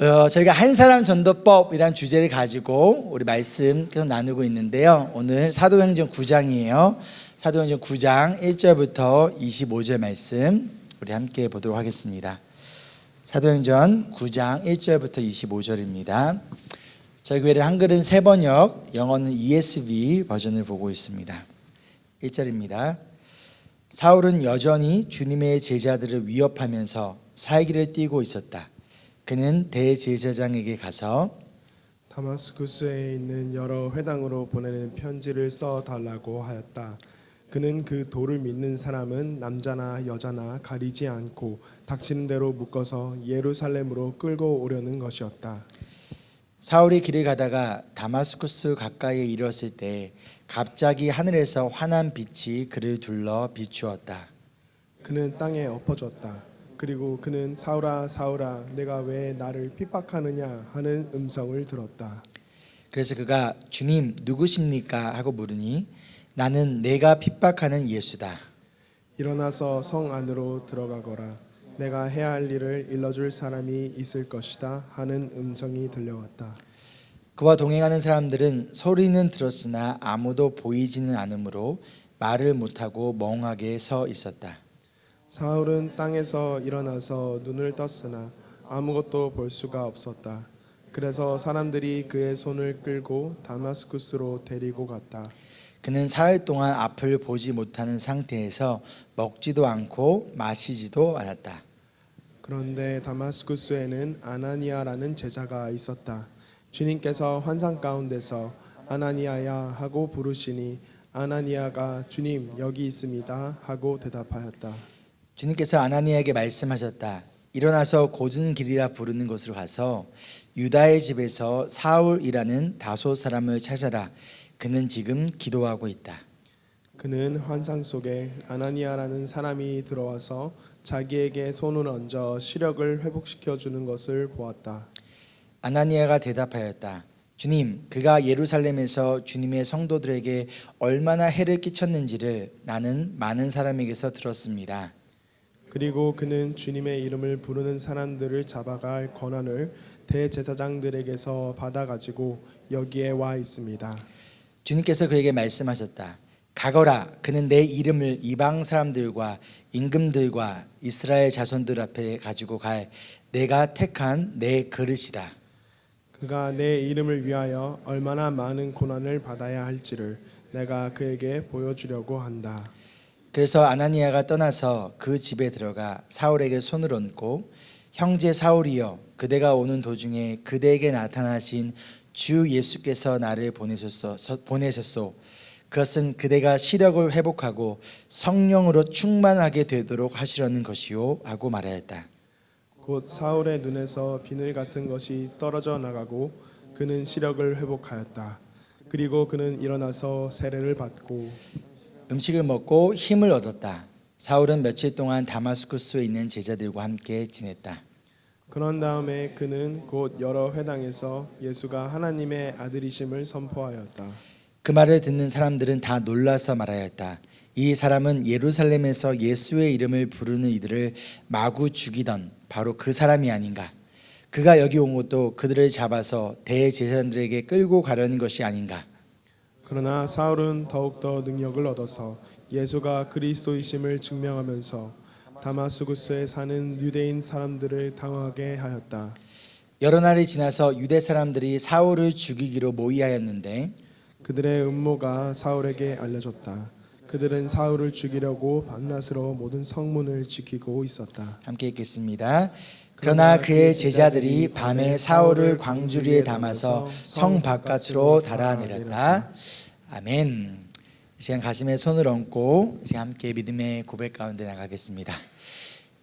저희가 한 사람 전도법이란 주제를 가지고 우리 말씀 계속 나누고 있는데요. 오늘 사도행전 9장이에요. 사도행전 9장 1절부터 25절 말씀 우리 함께 보도록 하겠습니다. 사도행전 9장 1절부터 25절입니다. 저희 교회는 한글은 새번역, 영어는 ESV 버전을 보고 있습니다. 1절입니다. 사울은 여전히 주님의 제자들을 위협하면서 살기를 띠고 있었다. 그는 대제사장에게 가서 다마스쿠스에 있는 여러 회당으로 보내는 편지를 써 달라고 하였다. 그는 그 도를 믿는 사람은 남자나 여자나 가리지 않고 닥치는 대로 묶어서 예루살렘으로 끌고 오려는 것이었다. 사울이 길을 가다가 다마스쿠스 가까이에 이르렀을 때 갑자기 하늘에서 환한 빛이 그를 둘러 비추었다. 그는 땅에 엎어졌다. 그리고 그는 사울아 사울아 내가 왜 나를 핍박하느냐 하는 음성을 들었다. 그래서 그가 주님 누구십니까 하고 물으니 나는 내가 핍박하는 예수다. 일어나서 성 안으로 들어가거라. 내가 해야 할 일을 일러줄 사람이 있을 것이다 하는 음성이 들려왔다. 그와 동행하는 사람들은 소리는 들었으나 아무도 보이지는 않으므로 말을 못하고 멍하게 서 있었다. 사울은 땅에서 일어나서 눈을 떴으나 아무것도 볼 수가 없었다. 그래서 사람들이 그의 손을 끌고 다마스쿠스로 데리고 갔다. 그는 사흘 동안 앞을 보지 못하는 상태에서 먹지도 않고 마시지도 않았다. 그런데 다마스쿠스에는 아나니아라는 제자가 있었다. 주님께서 환상 가운데서 아나니아야 하고 부르시니 아나니아가 주님 여기 있습니다 하고 대답하였다. 주님께서 아나니아에게 말씀하셨다. 일어나서 곧은 길이라 부르는 곳으로 가서 유다의 집에서 사울이라는 다소 사람을 찾아라. 그는 지금 기도하고 있다. 그는 환상 속에 아나니아라는 사람이 들어와서 자기에게 손을 얹어 시력을 회복시켜 주는 것을 보았다. 아나니아가 대답하였다. 주님, 그가 예루살렘에서 주님의 성도들에게 얼마나 해를 끼쳤는지를 나는 많은 사람에게서 들었습니다. 그리고 그는 주님의 이름을 부르는 사람들을 잡아갈 권한을 대제사장들에게서 받아가지고 여기에 와 있습니다. 주님께서 그에게 말씀하셨다. 가거라. 그는 내 이름을 이방 사람들과 임금들과 이스라엘 자손들 앞에 가지고 갈 내가 택한 내 그릇이다. 그가 내 이름을 위하여 얼마나 많은 고난을 받아야 할지를 내가 그에게 보여주려고 한다. 그래서 아나니아가 떠나서 그 집에 들어가 사울에게 손을 얹고 형제 사울이여 그대가 오는 도중에 그대에게 나타나신 주 예수께서 나를 보내셨소. 그것은 그대가 시력을 회복하고 성령으로 충만하게 되도록 하시려는 것이요 하고 말하였다. 곧 사울의 눈에서 비늘 같은 것이 떨어져 나가고 그는 시력을 회복하였다. 그리고 그는 일어나서 세례를 받고 음식을 먹고 힘을 얻었다. 사울은 며칠 동안 다마스쿠스에 있는 제자들과 함께 지냈다. 그런 다음에 그는 곧 여러 회당에서 예수가 하나님의 아들이심을 선포하였다. 그 말을 듣는 사람들은 다 놀라서 말하였다. 이 사람은 예루살렘에서 예수의 이름을 부르는 이들을 마구 죽이던 바로 그 사람이 아닌가. 그가 여기 온 것도 그들을 잡아서 대제사장들에게 끌고 가려는 것이 아닌가. 그러나 사울은 더욱더 능력을 얻어서 예수가 그리스도이심을 증명하면서 다마스쿠스에 사는 유대인 사람들을 당하게 하였다. 여러 날이 지나서 유대 사람들이 사울을 죽이기로 모의하였는데 그들의 음모가 사울에게 알려졌다. 그들은 사울을 죽이려고 밤낮으로 모든 성문을 지키고 있었다. 함께 읽겠습니다. 그러나 그의 제자들이 밤에 사울을 광주리에 담아서 성 바깥으로 달아내렸다. 아멘. 이 시간 가슴에 손을 얹고 이제 함께 믿음의 고백 가운데 나가겠습니다.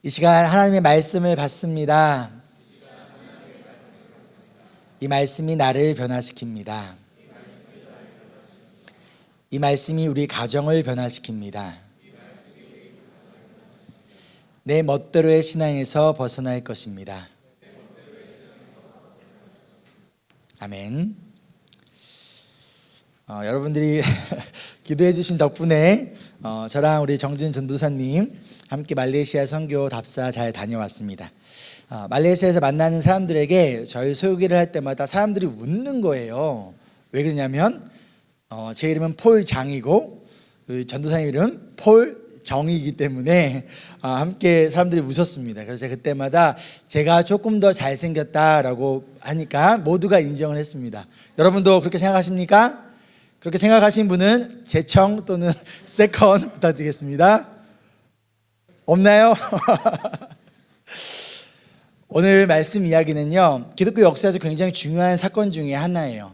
이 시간 하나님의 말씀을 받습니다. 이 말씀이 나를 변화시킵니다. 이 말씀이 우리 가정을 변화시킵니다. 내 멋대로의 신앙에서 벗어날 것입니다. 아멘. 여러분들이 기도해 주신 덕분에 저랑 우리 정준 전도사님 함께 말레이시아 선교 답사 잘 다녀왔습니다. 말레이시아에서 만나는 사람들에게 저희 소개를 할 때마다 사람들이 웃는 거예요. 왜 그러냐면 제 이름은 폴장이고 전도사님 이름은 폴정이기 때문에 함께 사람들이 웃었습니다. 그래서 그때마다 제가 조금 더 잘생겼다라고 하니까 모두가 인정을 했습니다. 여러분도 그렇게 생각하십니까? 그렇게 생각하신 분은 재청 또는 세컨 부탁드리겠습니다. 없나요? 오늘 말씀 이야기는요, 기독교 역사에서 굉장히 중요한 사건 중에 하나예요.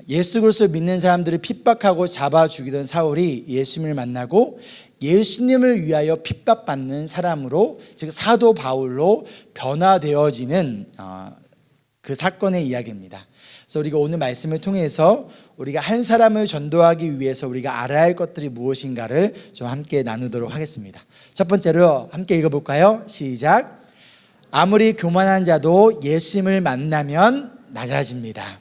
예수 그리스도를 믿는 사람들을 핍박하고 잡아 죽이던 사울이 예수님을 만나고 예수님을 위하여 핍박받는 사람으로, 즉 사도 바울로 변화되어지는 그 사건의 이야기입니다. 그래서 우리가 오늘 말씀을 통해서 우리가 한 사람을 전도하기 위해서 우리가 알아야 할 것들이 무엇인가를 좀 함께 나누도록 하겠습니다. 첫 번째로 함께 읽어볼까요? 시작. 아무리 교만한 자도 예수님을 만나면 낮아집니다.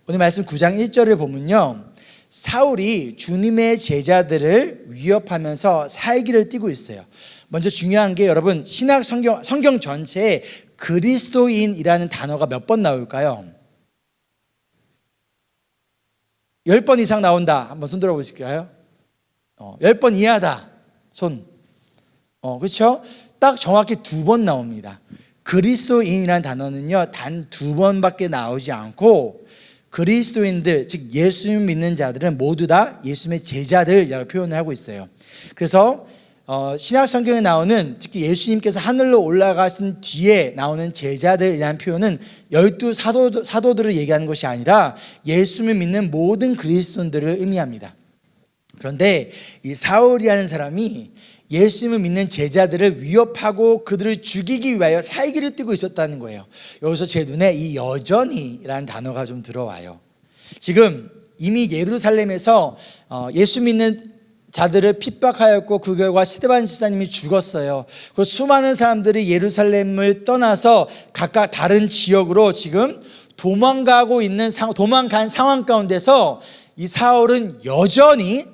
오늘 말씀 9장 1절을 보면요, 사울이 주님의 제자들을 위협하면서 살기를 띠고 있어요. 먼저 중요한 게 여러분, 신약 성경 전체에 그리스도인이라는 단어가 몇 번 나올까요? 10번 이상 나온다. 한번 손 들어보실까요? 10번 이하다. 손. 그렇죠? 딱 정확히 2번 나옵니다. 그리스도인이라는 단어는요, 단 2번밖에 나오지 않고 그리스도인들, 즉 예수님 믿는 자들은 모두 다 예수님의 제자들이라고 표현을 하고 있어요. 그래서 신약 성경에 나오는, 특히 예수님께서 하늘로 올라가신 뒤에 나오는 제자들이라는 표현은 12 사도들을 얘기하는 것이 아니라 예수님을 믿는 모든 그리스도인들을 의미합니다. 그런데 이 사울이라는 사람이 예수님을 믿는 제자들을 위협하고 그들을 죽이기 위하여 살기를 띠고 있었다는 거예요. 여기서 제 눈에 이 여전히라는 단어가 좀 들어와요. 지금 이미 예루살렘에서 예수 믿는 자들을 핍박하였고 그 결과 스데반 집사님이 죽었어요. 그리고 수많은 사람들이 예루살렘을 떠나서 각각 다른 지역으로 지금 도망간 상황 가운데서 이 사울은 여전히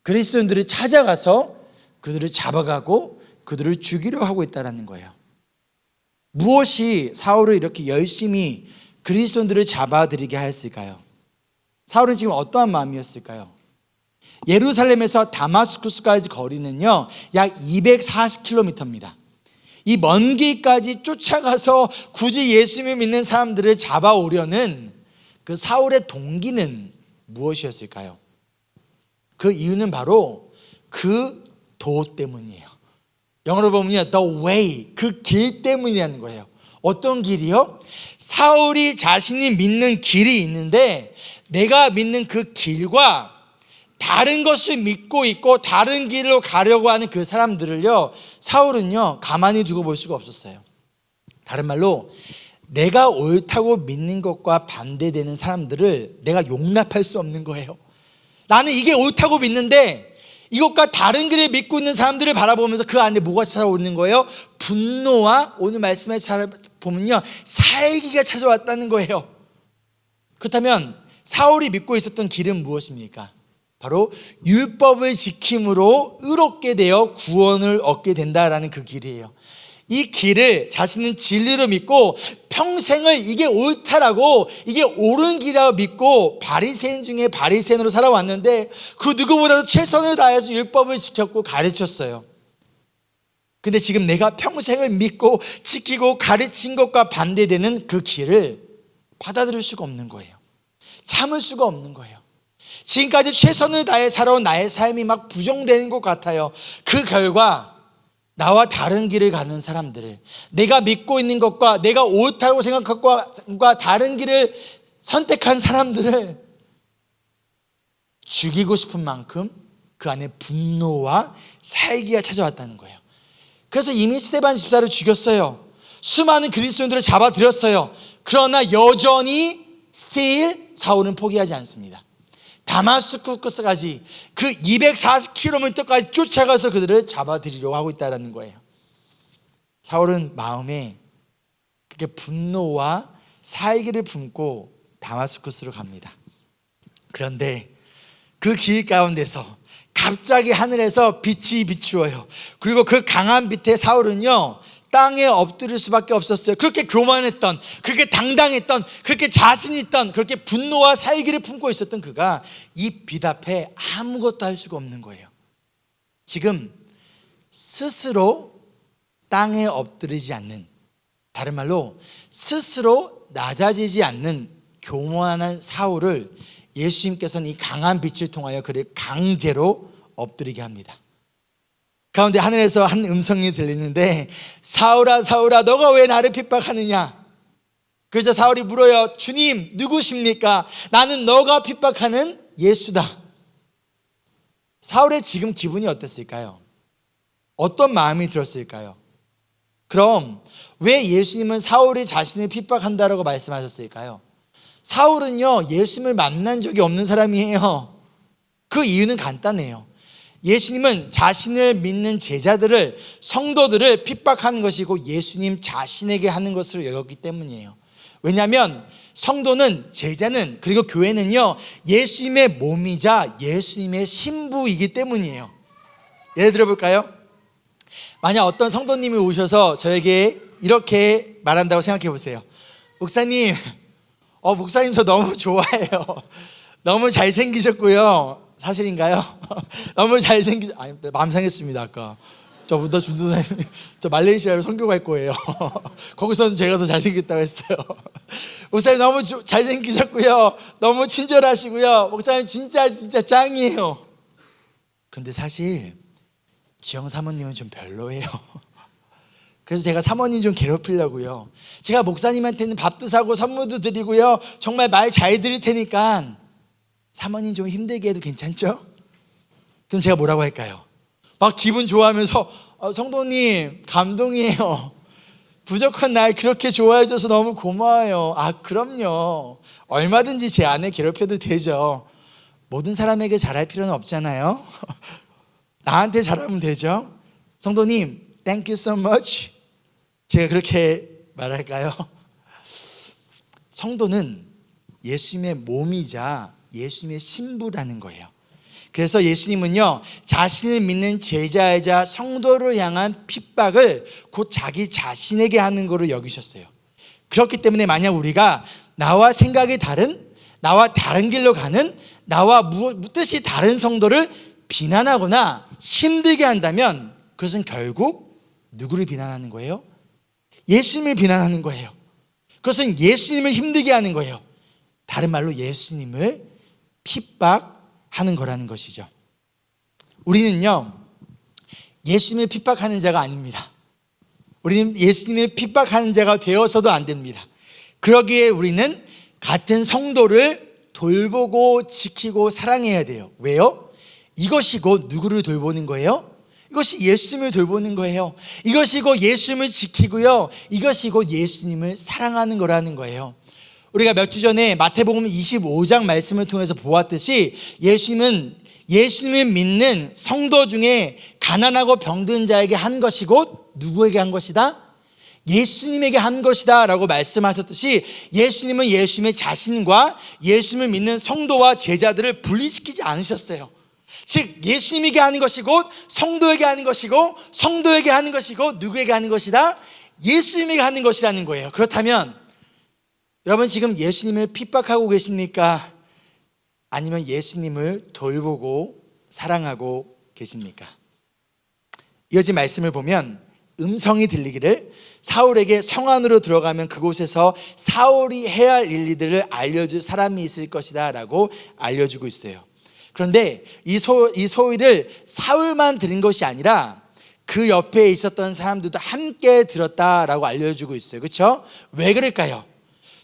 그리스도인들을 찾아가서 그들을 잡아가고 그들을 죽이려 하고 있다는 거예요. 무엇이 사울을 이렇게 열심히 그리스도인들을 잡아들이게 하였을까요? 사울은 지금 어떠한 마음이었을까요? 예루살렘에서 다마스쿠스까지 거리는요, 약 240km입니다. 이 먼 길까지 쫓아가서 굳이 예수님을 믿는 사람들을 잡아오려는 그 사울의 동기는 무엇이었을까요? 그 이유는 바로 그 도 때문이에요. 영어로 보면요, the way, 그 길 때문이라는 거예요. 어떤 길이요? 사울이 자신이 믿는 길이 있는데 내가 믿는 그 길과 다른 것을 믿고 있고 다른 길로 가려고 하는 그 사람들을요, 사울은요 가만히 두고 볼 수가 없었어요. 다른 말로 내가 옳다고 믿는 것과 반대되는 사람들을 내가 용납할 수 없는 거예요. 나는 이게 옳다고 믿는데 이것과 다른 길을 믿고 있는 사람들을 바라보면서 그 안에 뭐가 찾아오는 거예요? 분노와, 오늘 말씀에 보면요, 살기가 찾아왔다는 거예요. 그렇다면 사울이 믿고 있었던 길은 무엇입니까? 바로 율법을 지킴으로 의롭게 되어 구원을 얻게 된다라는 그 길이에요. 이 길을 자신은 진리로 믿고 평생을 이게 옳다라고, 이게 옳은 길이라고 믿고 바리새인 중에 바리새인으로 살아왔는데 그 누구보다도 최선을 다해서 율법을 지켰고 가르쳤어요. 근데 지금 내가 평생을 믿고 지키고 가르친 것과 반대되는 그 길을 받아들일 수가 없는 거예요. 참을 수가 없는 거예요. 지금까지 최선을 다해 살아온 나의 삶이 막 부정되는 것 같아요. 그 결과 나와 다른 길을 가는 사람들을, 내가 믿고 있는 것과 내가 옳다고 생각한 것과 다른 길을 선택한 사람들을 죽이고 싶은 만큼 그 안에 분노와 살기가 찾아왔다는 거예요. 그래서 이미 스데반 집사를 죽였어요. 수많은 그리스도인들을 잡아들였어요. 그러나 여전히 사울은 포기하지 않습니다. 다마스쿠스까지 그 240km까지 쫓아가서 그들을 잡아들이려고 하고 있다는 거예요. 사울은 마음에 그렇게 분노와 살기를 품고 다마스쿠스로 갑니다. 그런데 그 길 가운데서 갑자기 하늘에서 빛이 비추어요. 그리고 그 강한 빛에 사울은요 땅에 엎드릴 수밖에 없었어요. 그렇게 교만했던, 그렇게 당당했던, 그렇게 자신 있던, 그렇게 분노와 살기를 품고 있었던 그가 이 빛 앞에 아무것도 할 수가 없는 거예요. 지금 스스로 땅에 엎드리지 않는, 다른 말로 스스로 낮아지지 않는 교만한 사울을 예수님께서는 이 강한 빛을 통하여 그를 강제로 엎드리게 합니다. 가운데 하늘에서 한 음성이 들리는데, 사울아 사울아 너가 왜 나를 핍박하느냐. 그래서 사울이 물어요. 주님 누구십니까? 나는 너가 핍박하는 예수다. 사울의 지금 기분이 어땠을까요? 어떤 마음이 들었을까요? 그럼 왜 예수님은 사울이 자신을 핍박한다라고 말씀하셨을까요? 사울은요 예수님을 만난 적이 없는 사람이에요. 그 이유는 간단해요. 예수님은 자신을 믿는 제자들을, 성도들을 핍박하는 것이고 예수님 자신에게 하는 것으로 여겼기 때문이에요. 왜냐하면 성도는, 제자는, 그리고 교회는요 예수님의 몸이자 예수님의 신부이기 때문이에요. 예를 들어 볼까요? 만약 어떤 성도님이 오셔서 저에게 이렇게 말한다고 생각해 보세요. 목사님, 목사님 저 너무 좋아해요. 너무 잘생기셨고요. 사실인가요? 너무 아니, 마음 상했습니다. 아까 저보다 준도사님, 저 말레이시아로 선교 갈 거예요. 거기서는 제가 더 잘생겼다고 했어요. 목사님 너무 잘생기셨고요. 너무 친절하시고요. 목사님 진짜 짱이에요. 그런데 사실 지영 사모님은 좀 별로예요. 그래서 제가 사모님 좀 괴롭히려고요. 제가 목사님한테는 밥도 사고 선물도 드리고요. 정말 말 잘 드릴 테니까 사모님 좀 힘들게 해도 괜찮죠? 그럼 제가 뭐라고 할까요? 막 기분 좋아하면서 성도님 감동이에요. 부족한 날 그렇게 좋아해줘서 너무 고마워요. 그럼요. 얼마든지 제 아내 괴롭혀도 되죠. 모든 사람에게 잘할 필요는 없잖아요. 나한테 잘하면 되죠. 성도님 Thank you so much. 제가 그렇게 말할까요? 성도는 예수님의 몸이자 예수님의 신부라는 거예요. 그래서 예수님은요 자신을 믿는 제자이자 성도를 향한 핍박을 곧 자기 자신에게 하는 거로 여기셨어요. 그렇기 때문에 만약 우리가 나와 생각이 다른, 나와 다른 길로 가는, 나와 뜻이 다른 성도를 비난하거나 힘들게 한다면 그것은 결국 누구를 비난하는 거예요? 예수님을 비난하는 거예요. 그것은 예수님을 힘들게 하는 거예요. 다른 말로 예수님을 핍박하는 거라는 것이죠. 우리는요 예수님을 핍박하는 자가 아닙니다. 우리는 예수님을 핍박하는 자가 되어서도 안 됩니다. 그러기에 우리는 같은 성도를 돌보고 지키고 사랑해야 돼요. 왜요? 이것이 곧 누구를 돌보는 거예요? 이것이 예수님을 돌보는 거예요. 이것이 곧 예수님을 지키고요, 이것이 곧 예수님을 사랑하는 거라는 거예요. 우리가 몇 주 전에 마태복음 25장 말씀을 통해서 보았듯이 예수님은 예수님을 믿는 성도 중에 가난하고 병든 자에게 한 것이 곧 누구에게 한 것이다? 예수님에게 한 것이다 라고 말씀하셨듯이 예수님은 예수님의 자신과 예수님을 믿는 성도와 제자들을 분리시키지 않으셨어요. 즉 예수님에게 하는 것이 곧 성도에게 하는 것이고, 성도에게 하는 것이 곧 누구에게 하는 것이다? 예수님에게 하는 것이라는 거예요. 그렇다면 여러분 지금 예수님을 핍박하고 계십니까? 아니면 예수님을 돌보고 사랑하고 계십니까? 이어진 말씀을 보면 음성이 들리기를 사울에게 성 안으로 들어가면 그곳에서 사울이 해야 할 일들을 알려줄 사람이 있을 것이다 라고 알려주고 있어요. 그런데 이 소위를 사울만 들은 것이 아니라 그 옆에 있었던 사람들도 함께 들었다라고 알려주고 있어요. 그렇죠? 왜 그럴까요?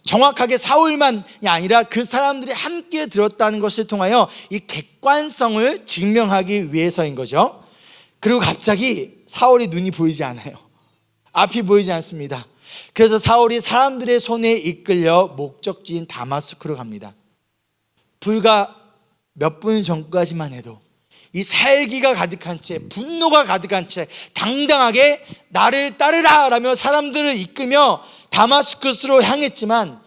정확하게 사울만이 아니라 그 사람들이 함께 들었다는 것을 통하여 이 객관성을 증명하기 위해서인 거죠. 그리고 갑자기 사울이 눈이 보이지 않아요. 앞이 보이지 않습니다. 그래서 사울이 사람들의 손에 이끌려 목적지인 다마스쿠로 갑니다. 불과 몇 분 전까지만 해도 이 살기가 가득한 채, 분노가 가득한 채 당당하게 나를 따르라 라며 사람들을 이끌며 다마스쿠스로 향했지만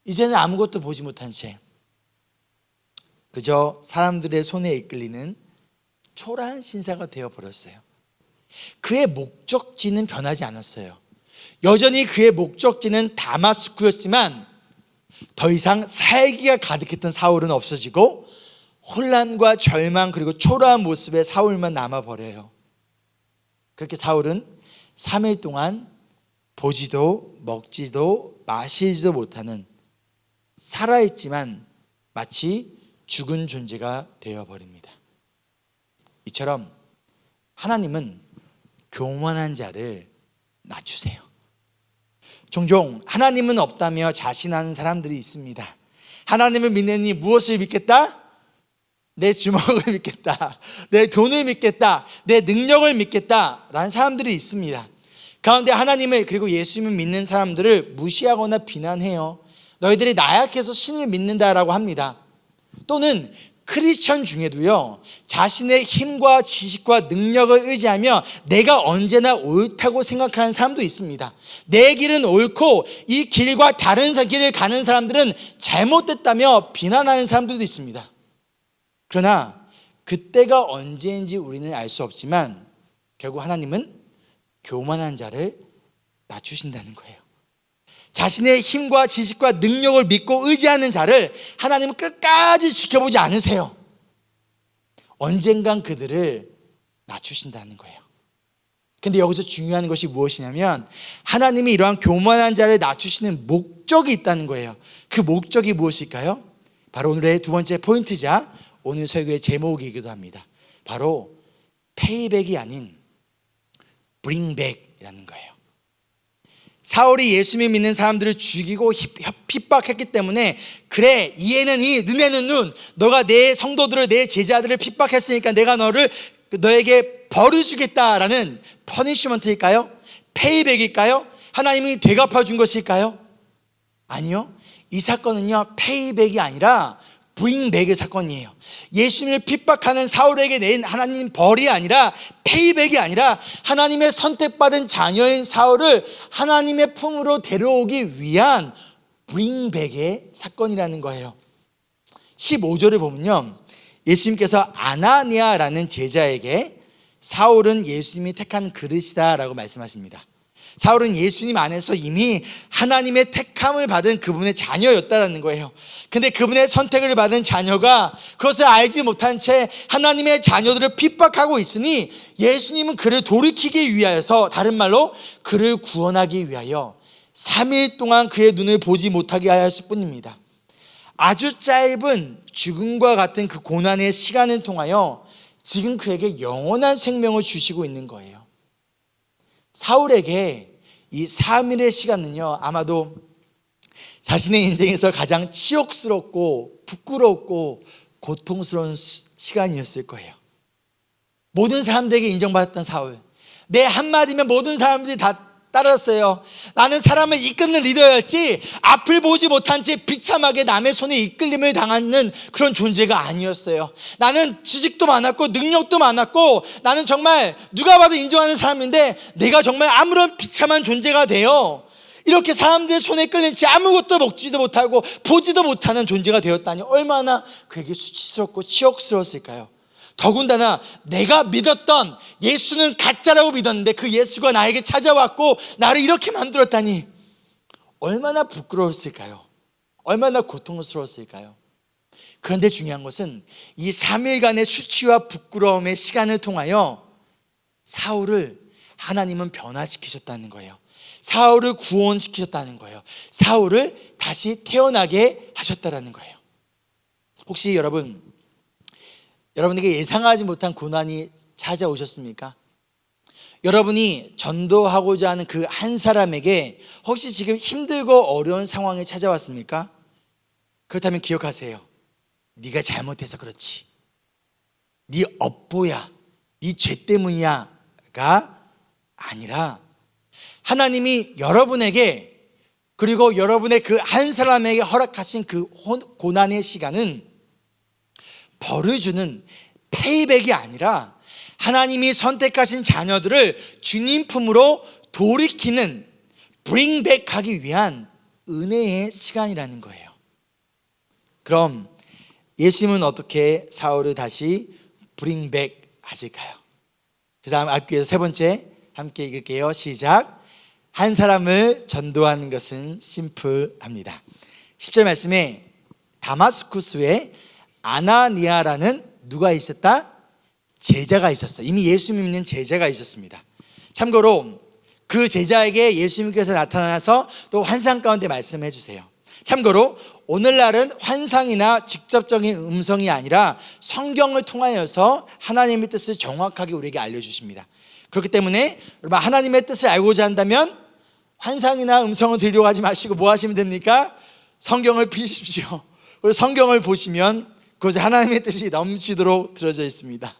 이제는 아무것도 보지 못한 채 그저 사람들의 손에 이끌리는 초라한 신사가 되어버렸어요. 그의 목적지는 변하지 않았어요. 여전히 그의 목적지는 다마스쿠였지만 더 이상 살기가 가득했던 사울은 없어지고 혼란과 절망 그리고 초라한 모습의 사울만 남아버려요. 그렇게 사울은 3일 동안 보지도 먹지도 마시지도 못하는, 살아있지만 마치 죽은 존재가 되어버립니다. 이처럼 하나님은 교만한 자를 낮추세요. 종종 하나님은 없다며 자신하는 사람들이 있습니다. 하나님을 믿느니 무엇을 믿겠다? 내 주먹을 믿겠다, 내 돈을 믿겠다, 내 능력을 믿겠다 라는 사람들이 있습니다. 가운데 하나님을 그리고 예수님을 믿는 사람들을 무시하거나 비난해요. 너희들이 나약해서 신을 믿는다라고 합니다. 또는 크리스천 중에도요, 자신의 힘과 지식과 능력을 의지하며 내가 언제나 옳다고 생각하는 사람도 있습니다. 내 길은 옳고 이 길과 다른 길을 가는 사람들은 잘못됐다며 비난하는 사람들도 있습니다. 그러나 그때가 언제인지 우리는 알 수 없지만 결국 하나님은 교만한 자를 낮추신다는 거예요. 자신의 힘과 지식과 능력을 믿고 의지하는 자를 하나님은 끝까지 지켜보지 않으세요. 언젠간 그들을 낮추신다는 거예요. 근데 여기서 중요한 것이 무엇이냐면 하나님이 이러한 교만한 자를 낮추시는 목적이 있다는 거예요. 그 목적이 무엇일까요? 바로 오늘의 두 번째 포인트자, 오늘 설교의 제목이기도 합니다. 바로 페이백이 아닌 브링백이라는 거예요. 사울이 예수님 믿는 사람들을 죽이고 핍박했기 때문에, 그래 이에는 이 눈에는 눈, 너가 내 성도들을, 내 제자들을 핍박했으니까 내가 너에게 벌을 주겠다라는 퍼니시먼트일까요? 페이백일까요? 하나님이 되갚아 준 것일까요? 아니요, 이 사건은요 페이백이 아니라 브링백의 사건이에요. 예수님을 핍박하는 사울에게 낸 하나님 벌이 아니라, 페이백이 아니라 하나님의 선택받은 자녀인 사울을 하나님의 품으로 데려오기 위한 브링백의 사건이라는 거예요. 15절을 보면요, 예수님께서 아나니아라는 제자에게 사울은 예수님이 택한 그릇이다 라고 말씀하십니다. 사울은 예수님 안에서 이미 하나님의 택함을 받은 그분의 자녀였다라는 거예요. 근데 그분의 선택을 받은 자녀가 그것을 알지 못한 채 하나님의 자녀들을 핍박하고 있으니 예수님은 그를 돌이키기 위하여서, 다른 말로 그를 구원하기 위하여 3일 동안 그의 눈을 보지 못하게 하였을 뿐입니다. 아주 짧은 죽음과 같은 그 고난의 시간을 통하여 지금 그에게 영원한 생명을 주시고 있는 거예요. 사울에게 이 3일의 시간은요, 아마도 자신의 인생에서 가장 치욕스럽고 부끄럽고 고통스러운 시간이었을 거예요. 모든 사람들에게 인정받았던 사울, 내 한마디면 모든 사람들이 다 따랐어요. 나는 사람을 이끄는 리더였지 앞을 보지 못한 채 비참하게 남의 손에 이끌림을 당하는 그런 존재가 아니었어요. 나는 지식도 많았고 능력도 많았고 나는 정말 누가 봐도 인정하는 사람인데 내가 정말 아무런 비참한 존재가 되어 이렇게 사람들의 손에 끌린 채 아무것도 먹지도 못하고 보지도 못하는 존재가 되었다니 얼마나 그에게 수치스럽고 치욕스러웠을까요? 더군다나 내가 믿었던 예수는 가짜라고 믿었는데 그 예수가 나에게 찾아왔고 나를 이렇게 만들었다니 얼마나 부끄러웠을까요? 얼마나 고통스러웠을까요? 그런데 중요한 것은 이 3일간의 수치와 부끄러움의 시간을 통하여 사울을 하나님은 변화시키셨다는 거예요. 사울을 구원시키셨다는 거예요. 사울을 다시 태어나게 하셨다는 거예요. 혹시 여러분에게 예상하지 못한 고난이 찾아오셨습니까? 여러분이 전도하고자 하는 그 한 사람에게 혹시 지금 힘들고 어려운 상황이 찾아왔습니까? 그렇다면 기억하세요. 네가 잘못해서 그렇지, 네 업보야, 네 죄 때문이야가 아니라 하나님이 여러분에게 그리고 여러분의 그 한 사람에게 허락하신 그 고난의 시간은 벌을 주는 페이백이 아니라 하나님이 선택하신 자녀들을 주님 품으로 돌이키는 브링백하기 위한 은혜의 시간이라는 거예요. 그럼 예수님은 어떻게 사울을 다시 브링백 하실까요? 그 다음 앞뒤에서 세 번째 함께 읽을게요. 시작. 한 사람을 전도하는 것은 심플합니다. 10절 말씀에 다마스쿠스에 아나니아라는 누가 있었다? 제자가 있었어요. 이미 예수 믿는 제자가 있었습니다. 참고로 그 제자에게 예수님께서 나타나서 또 환상 가운데 말씀해 주세요. 참고로 오늘날은 환상이나 직접적인 음성이 아니라 성경을 통하여서 하나님의 뜻을 정확하게 우리에게 알려주십니다. 그렇기 때문에 여러분, 하나님의 뜻을 알고자 한다면 환상이나 음성을 들려고 하지 마시고 뭐 하시면 됩니까? 성경을 피십시오. 그리고 성경을 보시면 그것에 하나님의 뜻이 넘치도록 들어져 있습니다.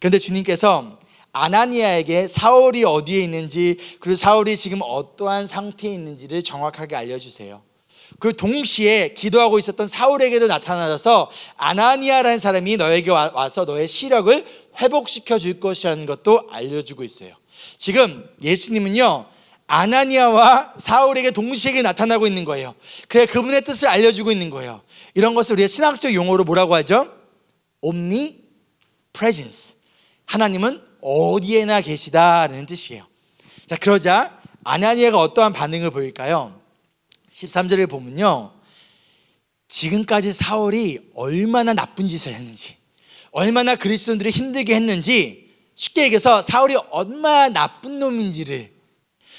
그런데 주님께서 아나니아에게 사울이 어디에 있는지, 그리고 사울이 지금 어떠한 상태에 있는지를 정확하게 알려주세요. 그 동시에 기도하고 있었던 사울에게도 나타나서 아나니아라는 사람이 너에게 와서 너의 시력을 회복시켜 줄 것이라는 것도 알려주고 있어요. 지금 예수님은요, 아나니아와 사울에게 동시에 나타나고 있는 거예요. 그래, 그분의 뜻을 알려주고 있는 거예요. 이런 것을 우리가 신학적 용어로 뭐라고 하죠? omnipresence. 하나님은 어디에나 계시다라는 뜻이에요. 자, 그러자 아나니아가 어떠한 반응을 보일까요? 13절을 보면요, 지금까지 사울이 얼마나 나쁜 짓을 했는지, 얼마나 그리스도인들을 힘들게 했는지, 쉽게 얘기해서 사울이 얼마나 나쁜 놈인지를,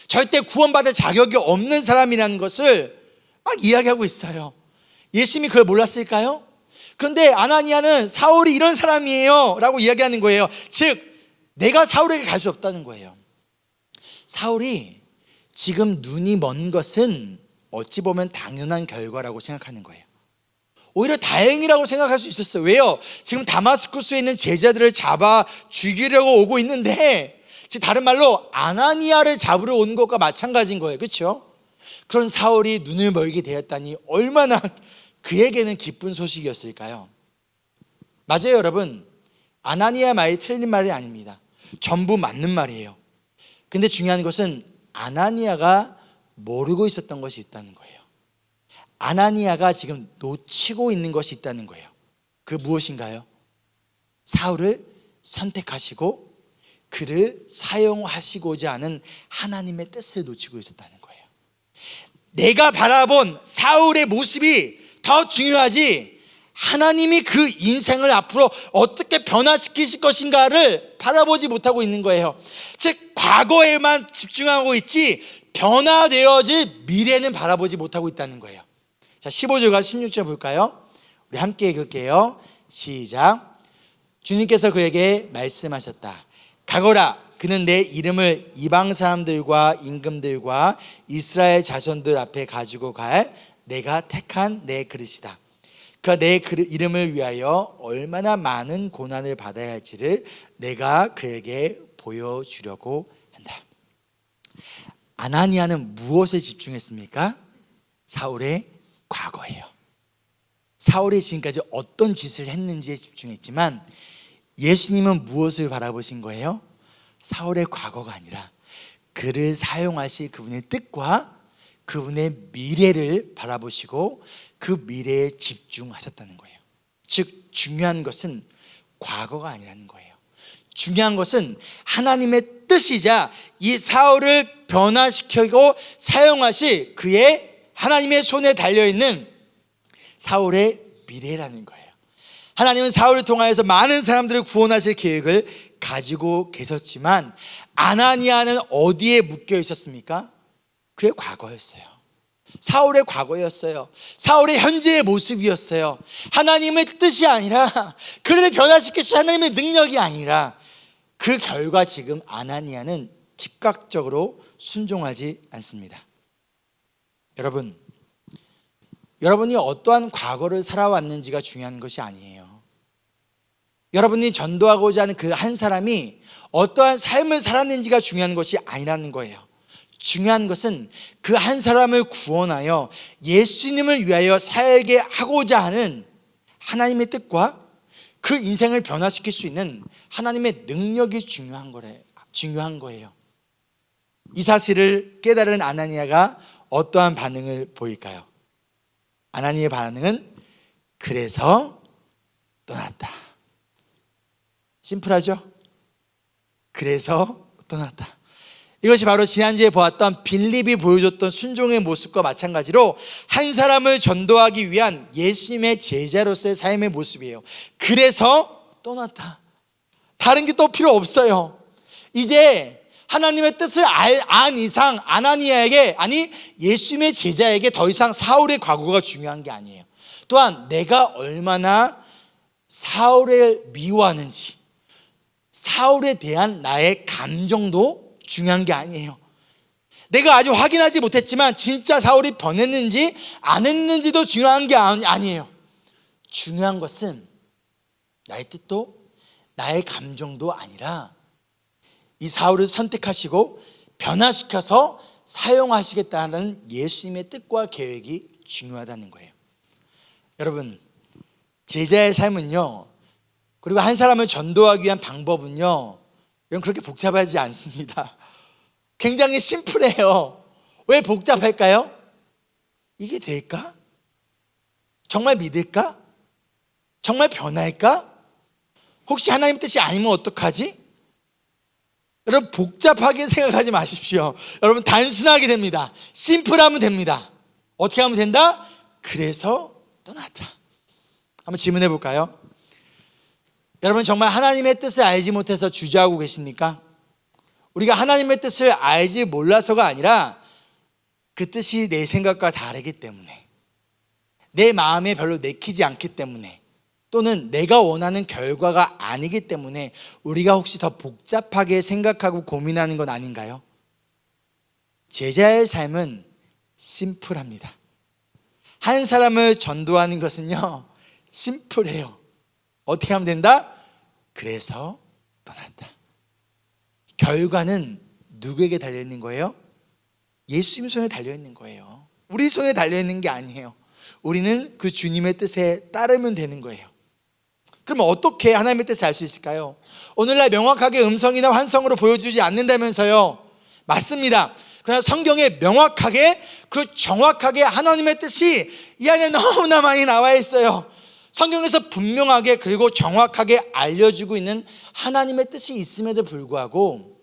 절대 구원받을 자격이 없는 사람이라는 것을 막 이야기하고 있어요. 예수님이 그걸 몰랐을까요? 그런데 아나니아는 사울이 이런 사람이에요 라고 이야기하는 거예요. 즉 내가 사울에게 갈 수 없다는 거예요. 사울이 지금 눈이 먼 것은 어찌 보면 당연한 결과라고 생각하는 거예요. 오히려 다행이라고 생각할 수 있었어요. 왜요? 지금 다마스쿠스에 있는 제자들을 잡아 죽이려고 오고 있는데, 즉 다른 말로 아나니아를 잡으러 온 것과 마찬가지인 거예요. 그렇죠? 그런 사울이 눈을 멀게 되었다니 얼마나 그에게는 기쁜 소식이었을까요? 맞아요, 여러분. 아나니아 말이 틀린 말이 아닙니다. 전부 맞는 말이에요. 근데 중요한 것은 아나니아가 모르고 있었던 것이 있다는 거예요. 아나니아가 지금 놓치고 있는 것이 있다는 거예요. 그 무엇인가요? 사울을 선택하시고 그를 사용하시고자 하는 하나님의 뜻을 놓치고 있었다는 거예요. 내가 바라본 사울의 모습이 더 중요하지, 하나님이 그 인생을 앞으로 어떻게 변화시키실 것인가를 바라보지 못하고 있는 거예요. 즉 과거에만 집중하고 있지 변화되어질 미래는 바라보지 못하고 있다는 거예요. 자, 15절과 16절 볼까요? 우리 함께 읽을게요. 시작. 주님께서 그에게 말씀하셨다. 가거라. 그는 내 이름을 이방 사람들과 임금들과 이스라엘 자손들 앞에 가지고 갈 내가 택한 내 그릇이다. 그가 내 이름을 위하여 얼마나 많은 고난을 받아야 할지를 내가 그에게 보여주려고 한다. 아나니아는 무엇에 집중했습니까? 사울의 과거예요. 사울이 지금까지 어떤 짓을 했는지에 집중했지만 예수님은 무엇을 바라보신 거예요? 사울의 과거가 아니라 그를 사용하실 그분의 뜻과 그분의 미래를 바라보시고 그 미래에 집중하셨다는 거예요. 즉 중요한 것은 과거가 아니라는 거예요. 중요한 것은 하나님의 뜻이자 이 사울을 변화시키고 사용하실 그의 하나님의 손에 달려있는 사울의 미래라는 거예요. 하나님은 사울을 통하여서 많은 사람들을 구원하실 계획을 가지고 계셨지만 아나니아는 어디에 묶여 있었습니까? 그의 과거였어요. 사울의 과거였어요. 사울의 현재의 모습이었어요. 하나님의 뜻이 아니라, 그를 변화시키신 하나님의 능력이 아니라, 그 결과 지금 아나니아는 즉각적으로 순종하지 않습니다. 여러분이 어떠한 과거를 살아왔는지가 중요한 것이 아니에요. 여러분이 전도하고자 하는 그 한 사람이 어떠한 삶을 살았는지가 중요한 것이 아니라는 거예요. 중요한 것은 그 한 사람을 구원하여 예수님을 위하여 살게 하고자 하는 하나님의 뜻과 그 인생을 변화시킬 수 있는 하나님의 능력이 중요한 거예요. 이 사실을 깨달은 아나니아가 어떠한 반응을 보일까요? 아나니아의 반응은 그래서 심플하죠? 그래서 떠났다. 이것이 바로 지난주에 보았던 빌립이 보여줬던 순종의 모습과 마찬가지로 한 사람을 전도하기 위한 예수님의 제자로서의 삶의 모습이에요. 그래서 떠났다. 다른 게 또 필요 없어요. 이제 하나님의 뜻을 안 이상 아나니아에게, 아니 예수님의 제자에게 더 이상 사울의 과거가 중요한 게 아니에요. 또한 내가 얼마나 사울을 미워하는지, 사울에 대한 나의 감정도 중요한 게 아니에요. 내가 아직 확인하지 못했지만 진짜 사울이 변했는지 안 했는지도 중요한 게 아니에요. 중요한 것은 나의 뜻도 나의 감정도 아니라 이 사울을 선택하시고 변화시켜서 사용하시겠다는 예수님의 뜻과 계획이 중요하다는 거예요. 여러분, 제자의 삶은요, 그리고 한 사람을 전도하기 위한 방법은요, 이건 그렇게 복잡하지 않습니다. 굉장히 심플해요. 왜 복잡할까요? 이게 될까? 정말 믿을까? 정말 변할까? 혹시 하나님 뜻이 아니면 어떡하지? 여러분, 복잡하게 생각하지 마십시오. 여러분, 단순하게 됩니다. 심플하면 됩니다. 어떻게 하면 된다? 그래서 떠났다. 한번 질문해 볼까요? 여러분, 정말 하나님의 뜻을 알지 못해서 주저하고 계십니까? 우리가 하나님의 뜻을 알지 몰라서가 아니라 그 뜻이 내 생각과 다르기 때문에, 내 마음에 별로 내키지 않기 때문에, 또는 내가 원하는 결과가 아니기 때문에 우리가 혹시 더 복잡하게 생각하고 고민하는 건 아닌가요? 제자의 삶은 심플합니다. 한 사람을 전도하는 것은요, 심플해요. 어떻게 하면 된다? 그래서 떠났다. 결과는 누구에게 달려있는 거예요? 예수님 손에 달려있는 거예요. 우리 손에 달려있는 게 아니에요. 우리는 그 주님의 뜻에 따르면 되는 거예요. 그럼 어떻게 하나님의 뜻을 알 수 있을까요? 오늘날 명확하게 음성이나 환성으로 보여주지 않는다면서요. 맞습니다. 그러나 성경에 명확하게 그리고 정확하게 하나님의 뜻이 이 안에 너무나 많이 나와 있어요. 성경에서 분명하게 그리고 정확하게 알려주고 있는 하나님의 뜻이 있음에도 불구하고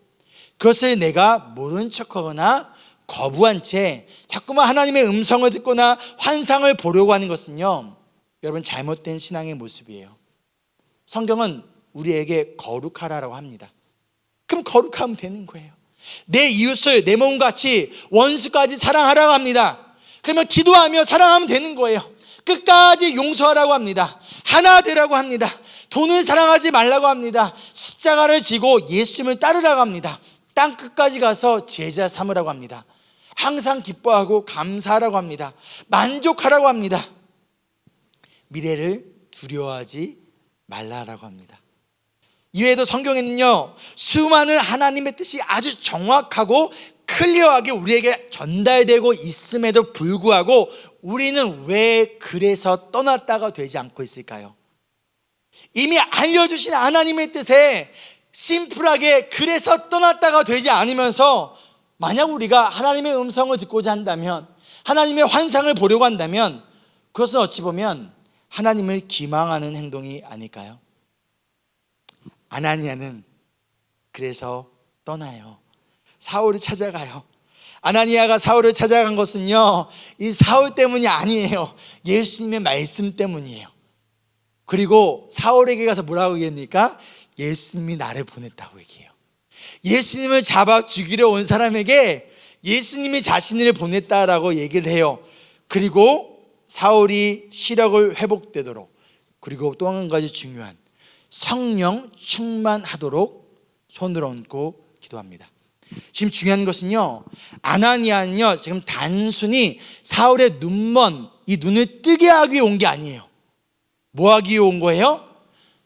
그것을 내가 모른 척하거나 거부한 채 자꾸만 하나님의 음성을 듣거나 환상을 보려고 하는 것은요, 여러분, 잘못된 신앙의 모습이에요. 성경은 우리에게 거룩하라고 합니다. 그럼 거룩하면 되는 거예요. 내 이웃을 내 몸같이 원수까지 사랑하라고 합니다. 그러면 기도하며 사랑하면 되는 거예요. 끝까지 용서하라고 합니다. 하나 되라고 합니다. 돈을 사랑하지 말라고 합니다. 십자가를 지고 예수님을 따르라고 합니다. 땅 끝까지 가서 제자 삼으라고 합니다. 항상 기뻐하고 감사하라고 합니다. 만족하라고 합니다. 미래를 두려워하지 말라라고 합니다. 이외에도 성경에는요, 수많은 하나님의 뜻이 아주 정확하고 클리어하게 우리에게 전달되고 있음에도 불구하고 우리는 왜 그래서 떠났다가 되지 않고 있을까요? 이미 알려주신 하나님의 뜻에 심플하게 그래서 떠났다가 되지 않으면서, 만약 우리가 하나님의 음성을 듣고자 한다면, 하나님의 환상을 보려고 한다면 그것은 어찌 보면 하나님을 기망하는 행동이 아닐까요? 아나니아는 그래서 떠나요. 사울을 찾아가요. 아나니아가 사울을 찾아간 것은요, 이 사울 때문이 아니에요. 예수님의 말씀 때문이에요. 그리고 사울에게 가서 뭐라고 얘기합니까? 예수님이 나를 보냈다고 얘기해요. 예수님을 잡아 죽이려 온 사람에게 예수님이 자신을 보냈다라고 얘기를 해요. 그리고 사울이 시력을 회복되도록, 그리고 또 한 가지 중요한 성령 충만하도록 손을 얹고 기도합니다. 지금 중요한 것은요, 아나니아는요, 지금 단순히 사울의 눈먼 이 눈을 뜨게 하기 위해 온 게 아니에요. 뭐 하기 위해 온 거예요?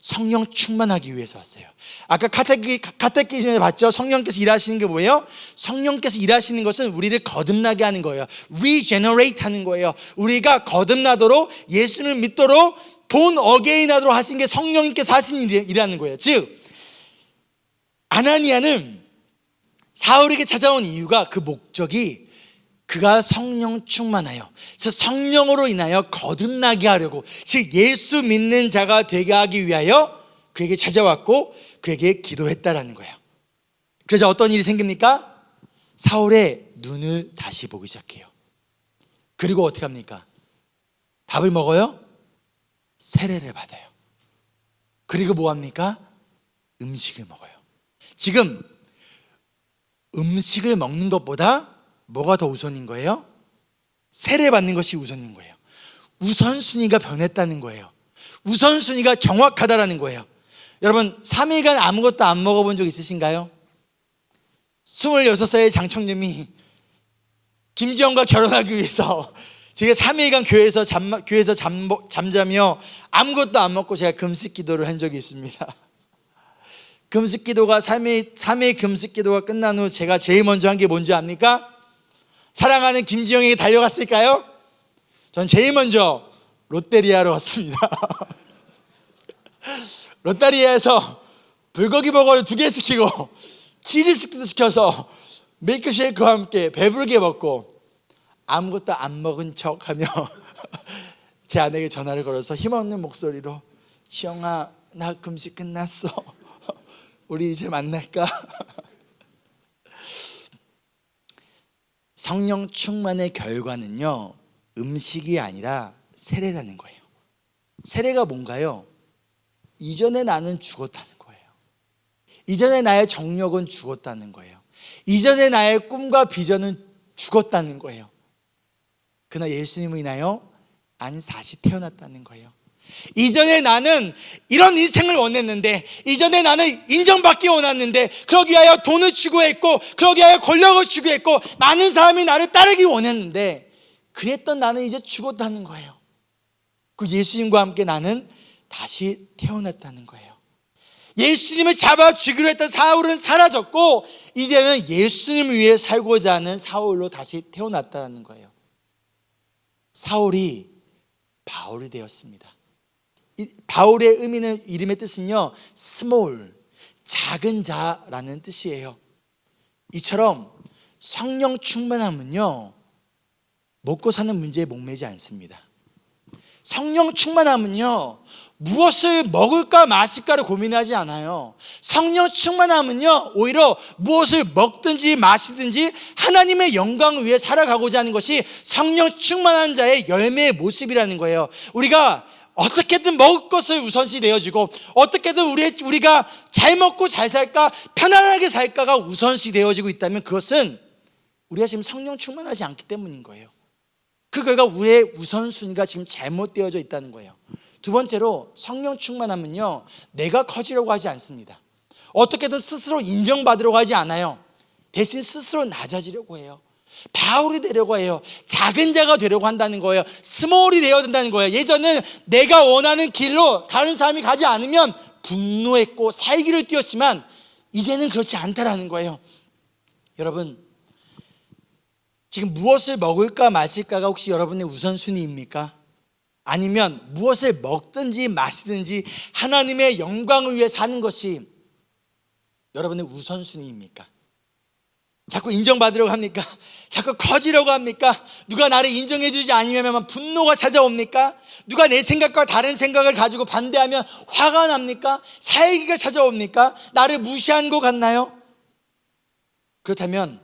성령 충만하기 위해서 왔어요. 아까 카테키즘에서 봤죠? 성령께서 일하시는 게 뭐예요? 성령께서 일하시는 것은 우리를 거듭나게 하는 거예요. regenerate 하는 거예요. 우리가 거듭나도록, 예수를 믿도록, 본 어게인 하도록 하신 게 성령님께서 하신 일이라는 거예요. 즉 아나니아는 사울에게 찾아온 이유가, 그 목적이 그가 성령 충만하여, 즉 성령으로 인하여 거듭나게 하려고, 즉 예수 믿는 자가 되게 하기 위하여 그에게 찾아왔고 그에게 기도했다라는 거예요. 그래서 어떤 일이 생깁니까? 사울의 눈을 다시 보기 시작해요. 그리고 어떻게 합니까? 밥을 먹어요? 세례를 받아요. 그리고 뭐 합니까? 음식을 먹어요. 지금 음식을 먹는 것보다 뭐가 더 우선인 거예요? 세례 받는 것이 우선인 거예요. 우선순위가 변했다는 거예요. 우선순위가 정확하다라는 거예요. 여러분 3일간 아무것도 안 먹어본 적 있으신가요? 26살의 장청님이 김지영과 결혼하기 위해서 제가 3일간 교회에서 잠자며 아무것도 안 먹고 제가 금식 기도를 한 적이 있습니다. 금식 기도가 3일 금식 기도가 끝난 후 제가 제일 먼저 한 게 뭔지 압니까? 사랑하는 김지영에게 달려갔을까요? 전 제일 먼저 롯데리아로 갔습니다. 롯데리아에서 불고기 버거를 2개 시키고 치즈 스틱도 시켜서 밀크쉐이크와 함께 배부르게 먹고 아무것도 안 먹은 척하며 제 아내에게 전화를 걸어서 힘없는 목소리로 지영아 나 금식 끝났어. 우리 이제 만날까? 성령 충만의 결과는요 음식이 아니라 세례라는 거예요. 세례가 뭔가요? 이전에 나는 죽었다는 거예요. 이전에 나의 정력은 죽었다는 거예요. 이전에 나의 꿈과 비전은 죽었다는 거예요. 그러나 예수님을 인하여 아니 다시 태어났다는 거예요. 이전에 나는 이런 인생을 원했는데, 이전에 나는 인정받기 원했는데, 그러기 위하여 돈을 추구했고, 그러기 위하여 권력을 추구했고, 많은 사람이 나를 따르기 원했는데, 그랬던 나는 이제 죽었다는 거예요. 그 예수님과 함께 나는 다시 태어났다는 거예요. 예수님을 잡아 죽이려 했던 사울은 사라졌고, 이제는 예수님을 위해 살고자 하는 사울로 다시 태어났다는 거예요. 사울이 바울이 되었습니다. 바울의 의미는, 이름의 뜻은요 small, 작은 자라는 뜻이에요. 이처럼 성령 충만함은요 먹고 사는 문제에 목매지 않습니다. 성령 충만함은요 무엇을 먹을까 마실까를 고민하지 않아요. 성령 충만함은요 오히려 무엇을 먹든지 마시든지 하나님의 영광을 위해 살아가고자 하는 것이 성령 충만한 자의 열매의 모습이라는 거예요. 우리가 어떻게든 먹을 것을 우선시 되어지고, 어떻게든 우리가 잘 먹고 잘 살까, 편안하게 살까가 우선시 되어지고 있다면 그것은 우리가 지금 성령 충만하지 않기 때문인 거예요. 그 결과 우리의 우선순위가 지금 잘못되어져 있다는 거예요. 두 번째로 성령 충만함은요 내가 커지려고 하지 않습니다. 어떻게든 스스로 인정받으려고 하지 않아요. 대신 스스로 낮아지려고 해요. 바울이 되려고 해요. 작은 자가 되려고 한다는 거예요. 스몰이 되어야 된다는 거예요. 예전에는 내가 원하는 길로 다른 사람이 가지 않으면 분노했고 살기를 뛰었지만 이제는 그렇지 않다라는 거예요. 여러분 지금 무엇을 먹을까 마실까가 혹시 여러분의 우선순위입니까? 아니면 무엇을 먹든지 마시든지 하나님의 영광을 위해 사는 것이 여러분의 우선순위입니까? 자꾸 인정받으려고 합니까? 자꾸 커지려고 합니까? 누가 나를 인정해주지 않으면 분노가 찾아옵니까? 누가 내 생각과 다른 생각을 가지고 반대하면 화가 납니까? 살기가 찾아옵니까? 나를 무시한 것 같나요? 그렇다면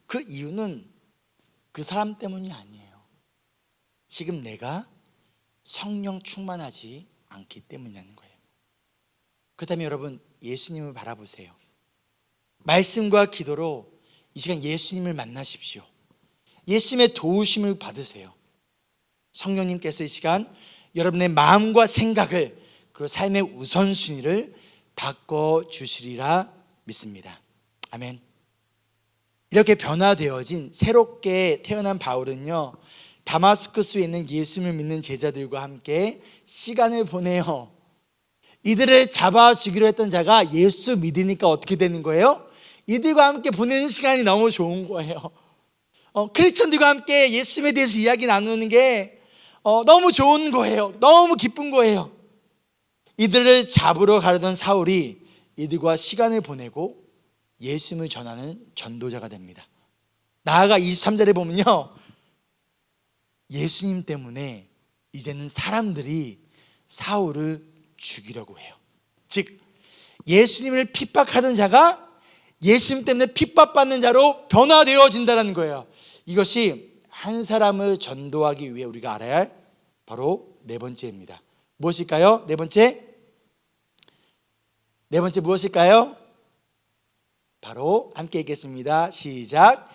그 이유는 그 사람 때문이 아니에요. 지금 내가 성령 충만하지 않기 때문이라는 거예요. 그렇다면 여러분 예수님을 바라보세요. 말씀과 기도로 이 시간 예수님을 만나십시오. 예수님의 도우심을 받으세요. 성령님께서 이 시간 여러분의 마음과 생각을, 그리고 삶의 우선순위를 바꿔주시리라 믿습니다. 아멘. 이렇게 변화되어진 새롭게 태어난 바울은요 다마스쿠스에 있는 예수님을 믿는 제자들과 함께 시간을 보내요. 이들을 잡아 죽이려 했던 자가 예수 믿으니까 어떻게 되는 거예요? 이들과 함께 보내는 시간이 너무 좋은 거예요. 크리스천들과 함께 예수님에 대해서 이야기 나누는 게 너무 좋은 거예요. 너무 기쁜 거예요. 이들을 잡으러 가려던 사울이 이들과 시간을 보내고 예수님을 전하는 전도자가 됩니다. 나아가 23절에 보면요 예수님 때문에 이제는 사람들이 사울을 죽이려고 해요. 즉 예수님을 핍박하던 자가 예수님 때문에 핍박받는 자로 변화되어진다는 거예요. 이것이 한 사람을 전도하기 위해 우리가 알아야 할 바로 네 번째입니다. 무엇일까요? 네 번째 무엇일까요? 바로 함께 읽겠습니다. 시작.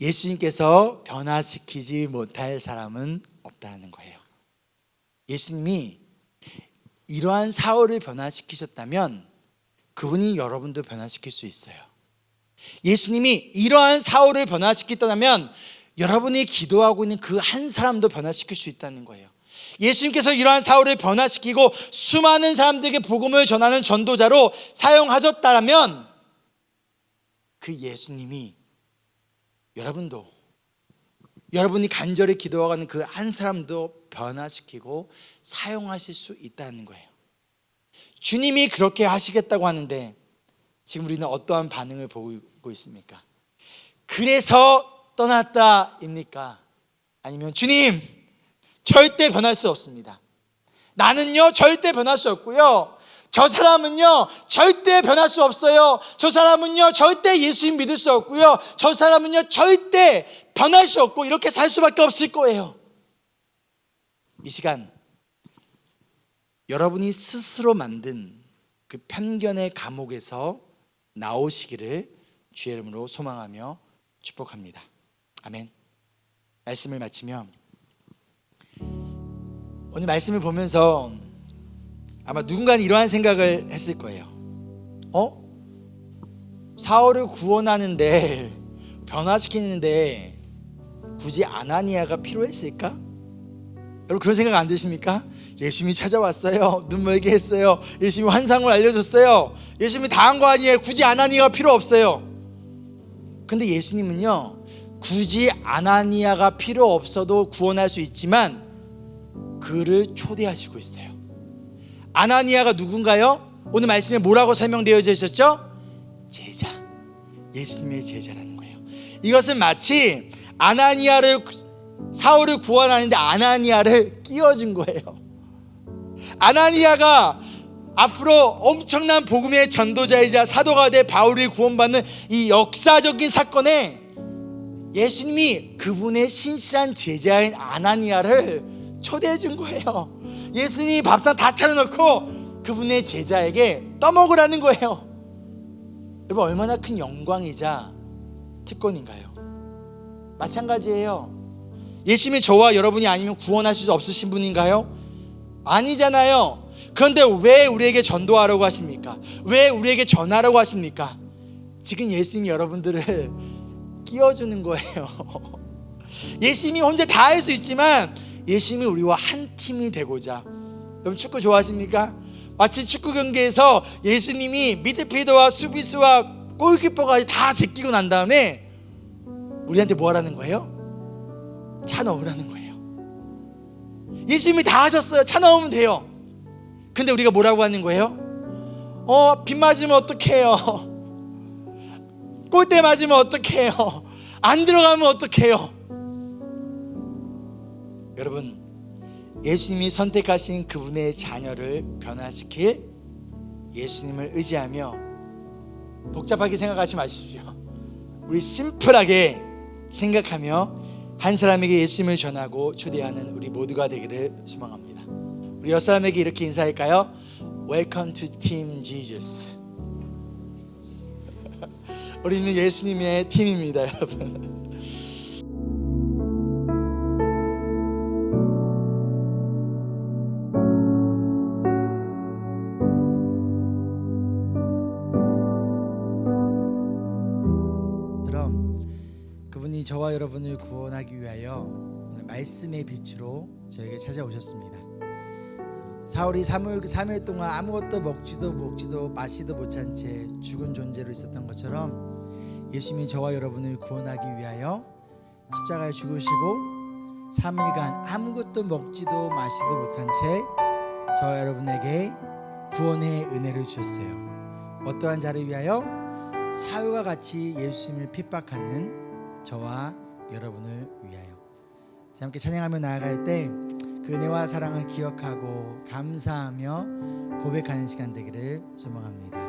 예수님께서 변화시키지 못할 사람은 없다는 거예요. 예수님이 이러한 사울을 변화시키셨다면 그분이 여러분도 변화시킬 수 있어요. 예수님이 이러한 사울을 변화시켰다면 여러분이 기도하고 있는 그 한 사람도 변화시킬 수 있다는 거예요. 예수님께서 이러한 사울을 변화시키고 수많은 사람들에게 복음을 전하는 전도자로 사용하셨다면 그 예수님이 여러분이 간절히 기도하고 있는 그 한 사람도 변화시키고 사용하실 수 있다는 거예요. 주님이 그렇게 하시겠다고 하는데 지금 우리는 어떠한 반응을 보이고 있습니까? 그래서 떠났다입니까? 아니면 주님 절대 변할 수 없습니다. 나는요 절대 변할 수 없고요. 저 사람은요 절대 변할 수 없어요. 저 사람은요 절대 예수님 믿을 수 없고요. 저 사람은요 절대 변할 수 없고 이렇게 살 수밖에 없을 거예요. 이 시간 여러분이 스스로 만든 그 편견의 감옥에서 나오시기를 주의 이름으로 소망하며 축복합니다. 아멘. 말씀을 마치며 오늘 말씀을 보면서 아마 누군가는 이러한 생각을 했을 거예요. 사울을 구원하는데 변화시키는데 굳이 아나니아가 필요했을까? 여러분 그런 생각 안 드십니까? 예수님이 찾아왔어요. 눈 멀게 했어요. 예수님이 환상을 알려줬어요. 예수님이 다 한 거 아니에요. 굳이 아나니아가 필요 없어요. 근데 예수님은요 굳이 아나니아가 필요 없어도 구원할 수 있지만 그를 초대하시고 있어요. 아나니아가 누군가요? 오늘 말씀에 뭐라고 설명되어져 있었죠? 제자, 예수님의 제자라는 거예요. 이것은 마치 사울을 구원하는데 아나니아를 끼워준 거예요. 아나니아가 앞으로 엄청난 복음의 전도자이자 사도가 될 바울이 구원받는 이 역사적인 사건에 예수님이 그분의 신실한 제자인 아나니아를 초대해 준 거예요. 예수님이 밥상 다 차려놓고 그분의 제자에게 떠먹으라는 거예요. 여러분 얼마나 큰 영광이자 특권인가요? 마찬가지예요. 예수님이 저와 여러분이 아니면 구원하실 수 없으신 분인가요? 아니잖아요. 그런데 왜 우리에게 전도하라고 하십니까? 왜 우리에게 전하라고 하십니까? 지금 예수님이 여러분들을 끼워주는 거예요. 예수님이 혼자 다 할 수 있지만 예수님이 우리와 한 팀이 되고자. 여러분 축구 좋아하십니까? 마치 축구 경기에서 예수님이 미드필더와 수비수와 골키퍼가 다 제끼고 난 다음에 우리한테 뭐 하라는 거예요? 차 넣으라는 거예요. 예수님이 다 하셨어요. 차 넣으면 돼요. 근데 우리가 뭐라고 하는 거예요? 빗 맞으면 어떡해요? 골대 맞으면 어떡해요? 안 들어가면 어떡해요? 여러분 예수님이 선택하신 그분의 자녀를 변화시킬 예수님을 의지하며 복잡하게 생각하지 마십시오. 우리 심플하게 생각하며 한 사람에게 예수님을 전하고 초대하는 우리 모두가 되기를 소망합니다. 우리 옆 사람에게 이렇게 인사할까요? Welcome to Team Jesus. 우리는 예수님의 팀입니다, 여러분. 그분이 저와 여러분을 구원하기 위하여 오늘 말씀의 빛으로 저에게 찾아오셨습니다. 사울이 3일 동안 아무것도 먹지도 마시도 못한 채 죽은 존재로 있었던 것처럼 예수님이 저와 여러분을 구원하기 위하여 십자가에 죽으시고 3일간 아무것도 먹지도 마시도 못한 채 저와 여러분에게 구원의 은혜를 주셨어요. 어떠한 자를 위하여? 사울과 같이 예수님을 핍박하는 저와 여러분을 위하여. 함께 찬양하며 나아갈 때 그 은혜와 사랑을 기억하고 감사하며 고백하는 시간 되기를 소망합니다.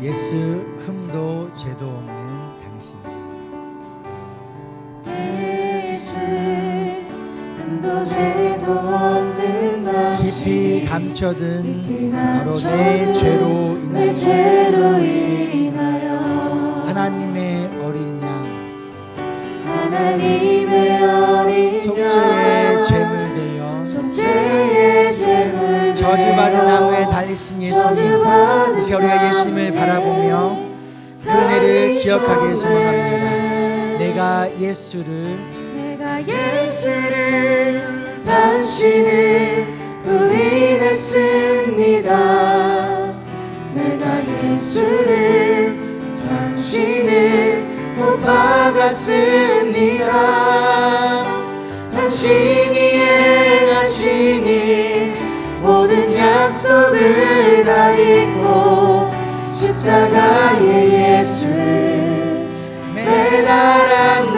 예수 흠도 죄도 없는 당신, 예수 흠도 죄도 없는 당신, 깊이 감춰둔 바로 내 죄로 내 죄로 인하여 하나님의 어린 양, 하나님의 어린 속죄의 제물 되어 속죄의 제물 저주받은 나무에 달리신 예수님, 이 시간 우리가 예수님을 바라보며 그 은혜를 기억하길 소망합니다. 내가 예수를 당신을 부인했습니다. 내가 예수를 당신을 못 박았습니다. 당신이 행하시니 모든 약속을 다 잊고 십자가의 예수를 매달았네.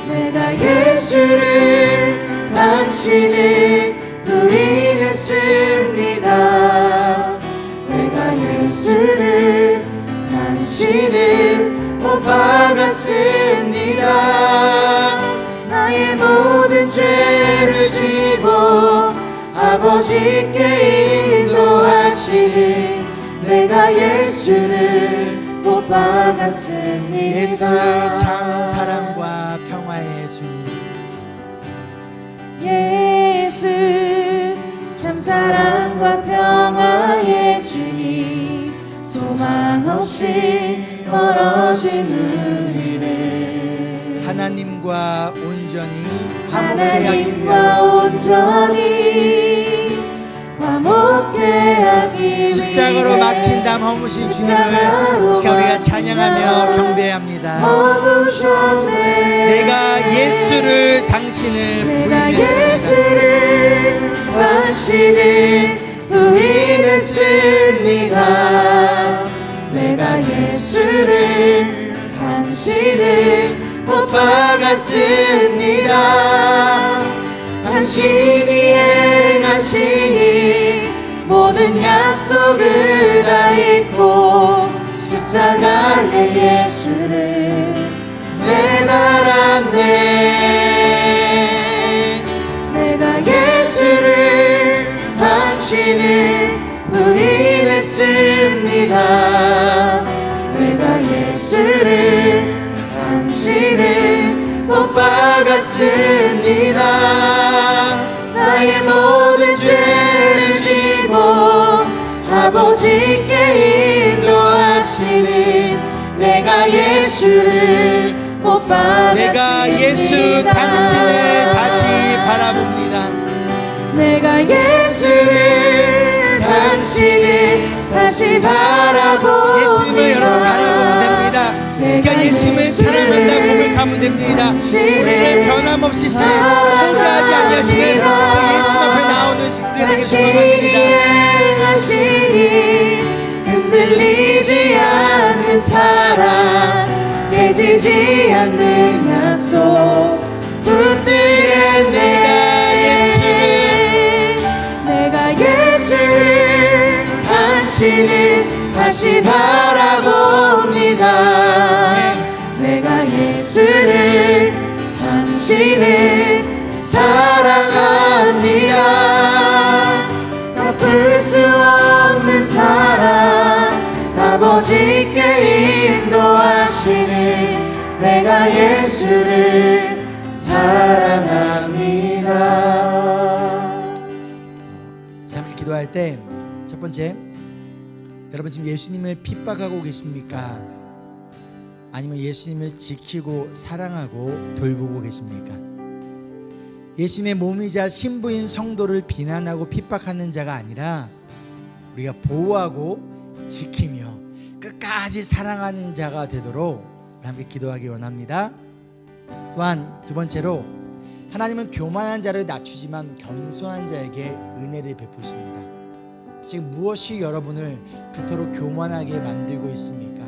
내가 예수를 당신을 부인했습니다. 내가 예수를 당신을 못 박았습니다. 나의 모든 죄를 지고 아버지께 인도하시니 내가 예수를 못 박았습니다. 예수 참 사랑과 평화의 주님, 예수 참 사랑과 평화의 주님, 소망 없이 멀어진 우리를 하나님과 온전히 화목해 하기 하나님과 위하여 온전히 화목해 하기 위해 십자가로 막힌 담 허무신 주님을 이 시간 우리가 찬양하며 경배합니다. 허무셨네. 내가 예수를 당신을 내가 부인했습니다. 예수를 당신을 부인했습니다. 내가 예수를 당신을 못 박았습니다. 당신이 행하시니 모든 약속을 다 잊고 십자가의 예수를 매달았네. 내가 예수를 당신을 부인했습니다. 내가 예수를 당신을 못 박았습니다. 나의 모든 죄를 지고 아버지께 인도하시니 내가 예수를 못 박았습니다. 내가 예수 당신을 다시 바라봅니다. 내가 예수를 당신을 다시 바라봅니다. 예수님을 여러분 바라보면 됩니다. 그러니까 예수님을 사랑한다고 고백하면 됩니다. 우리를 변함없이 포기하지 아니하시는 그 예수 앞에 나오는 우리가 되게 소망합니다. 행하시니 흔들리지 않는 사랑, 깨지지 않는 약속 붙들게. 내가 예수를 당신을 다시 바라봅니다. 내가 예수를 당신을 사랑합니다. 갚을 수 없는 사랑, 아버지께 인도하시는 내가 예수를 사랑합니다. 잠시 기도할 때 첫 번째, 여러분 지금 예수님을 핍박하고 계십니까? 아니면 예수님을 지키고 사랑하고 돌보고 계십니까? 예수님의 몸이자 신부인 성도를 비난하고 핍박하는 자가 아니라 우리가 보호하고 지키며 끝까지 사랑하는 자가 되도록 함께 기도하기 원합니다. 또한 두 번째로, 하나님은 교만한 자를 낮추지만 겸손한 자에게 은혜를 베푸십니다. 지금 무엇이 여러분을 그토록 교만하게 만들고 있습니까?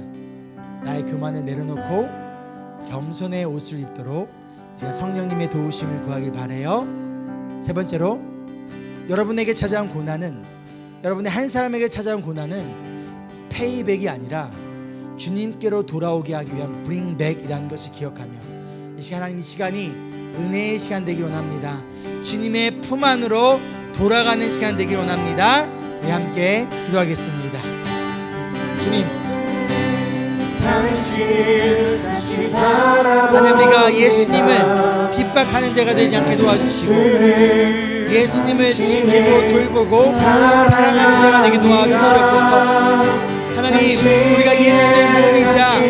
나의 교만을 내려놓고 겸손의 옷을 입도록 이제 성령님의 도우심을 구하길 바라요. 세 번째로, 여러분에게 찾아온 고난은, 여러분의 한 사람에게 찾아온 고난은 페이백이 아니라 주님께로 돌아오게 하기 위한 브링백이라는 것을 기억하며 이 시간, 하나님, 이 시간이 은혜의 시간 되길 원합니다. 주님의 품 안으로 돌아가는 시간 되길 원합니다. 우리 함께 기도하겠습니다. 주님, 하나님, 우리가 예수님을 핍박하는 자가 되지 않게 도와주시고 예수님을 지키고 돌보고 사랑하는 자가 되게 도와주시옵소서. 하나님, 우리가 예수님의 몸이자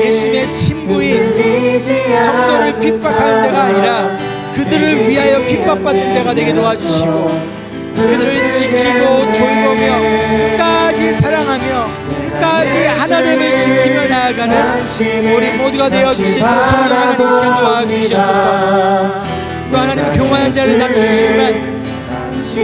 예수님의 신부인 성도를 핍박하는 자가 아니라 그들을 위하여 핍박받는 자가 되게 도와주시고 그들을 지키고 돌보며 끝까지 사랑하며 끝까지 하나됨을 지키며 나아가는 우리 모두가 되어주시고 성령 하나님 시간 도와주시옵소서. 또 하나님은 교만한 자를 낮추시지만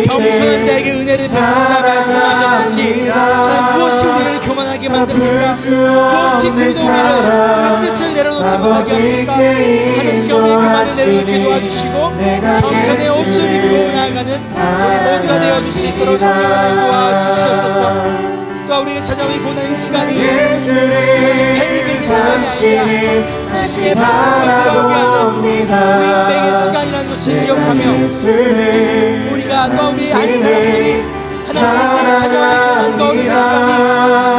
겸손한 자에게 은혜를 베푼다 말씀하셨듯이 하나님, 무엇이 우리를 교만하게 만듭니까? 무엇이 그리도 우리의 뜻을 내려놓지 못하게 합니까? 하나님, 시간 우리의 교만을 내려놓게 도와주시고 겸손의 옷을 입고 나아가는 우리 모두가 되어줄 수 있도록 성령 하나님 도와주시옵소서. 또 우리에게 찾아온 이 고난의 시간이 우리의 펠백의 시간이 아니라 주님의 품으로 돌아오게 하는 브링백의 시간이라는 것을 기억하며 우리가 또 우리 한 사람들이 하나님의 찾아온 고난과 어둠의 시간이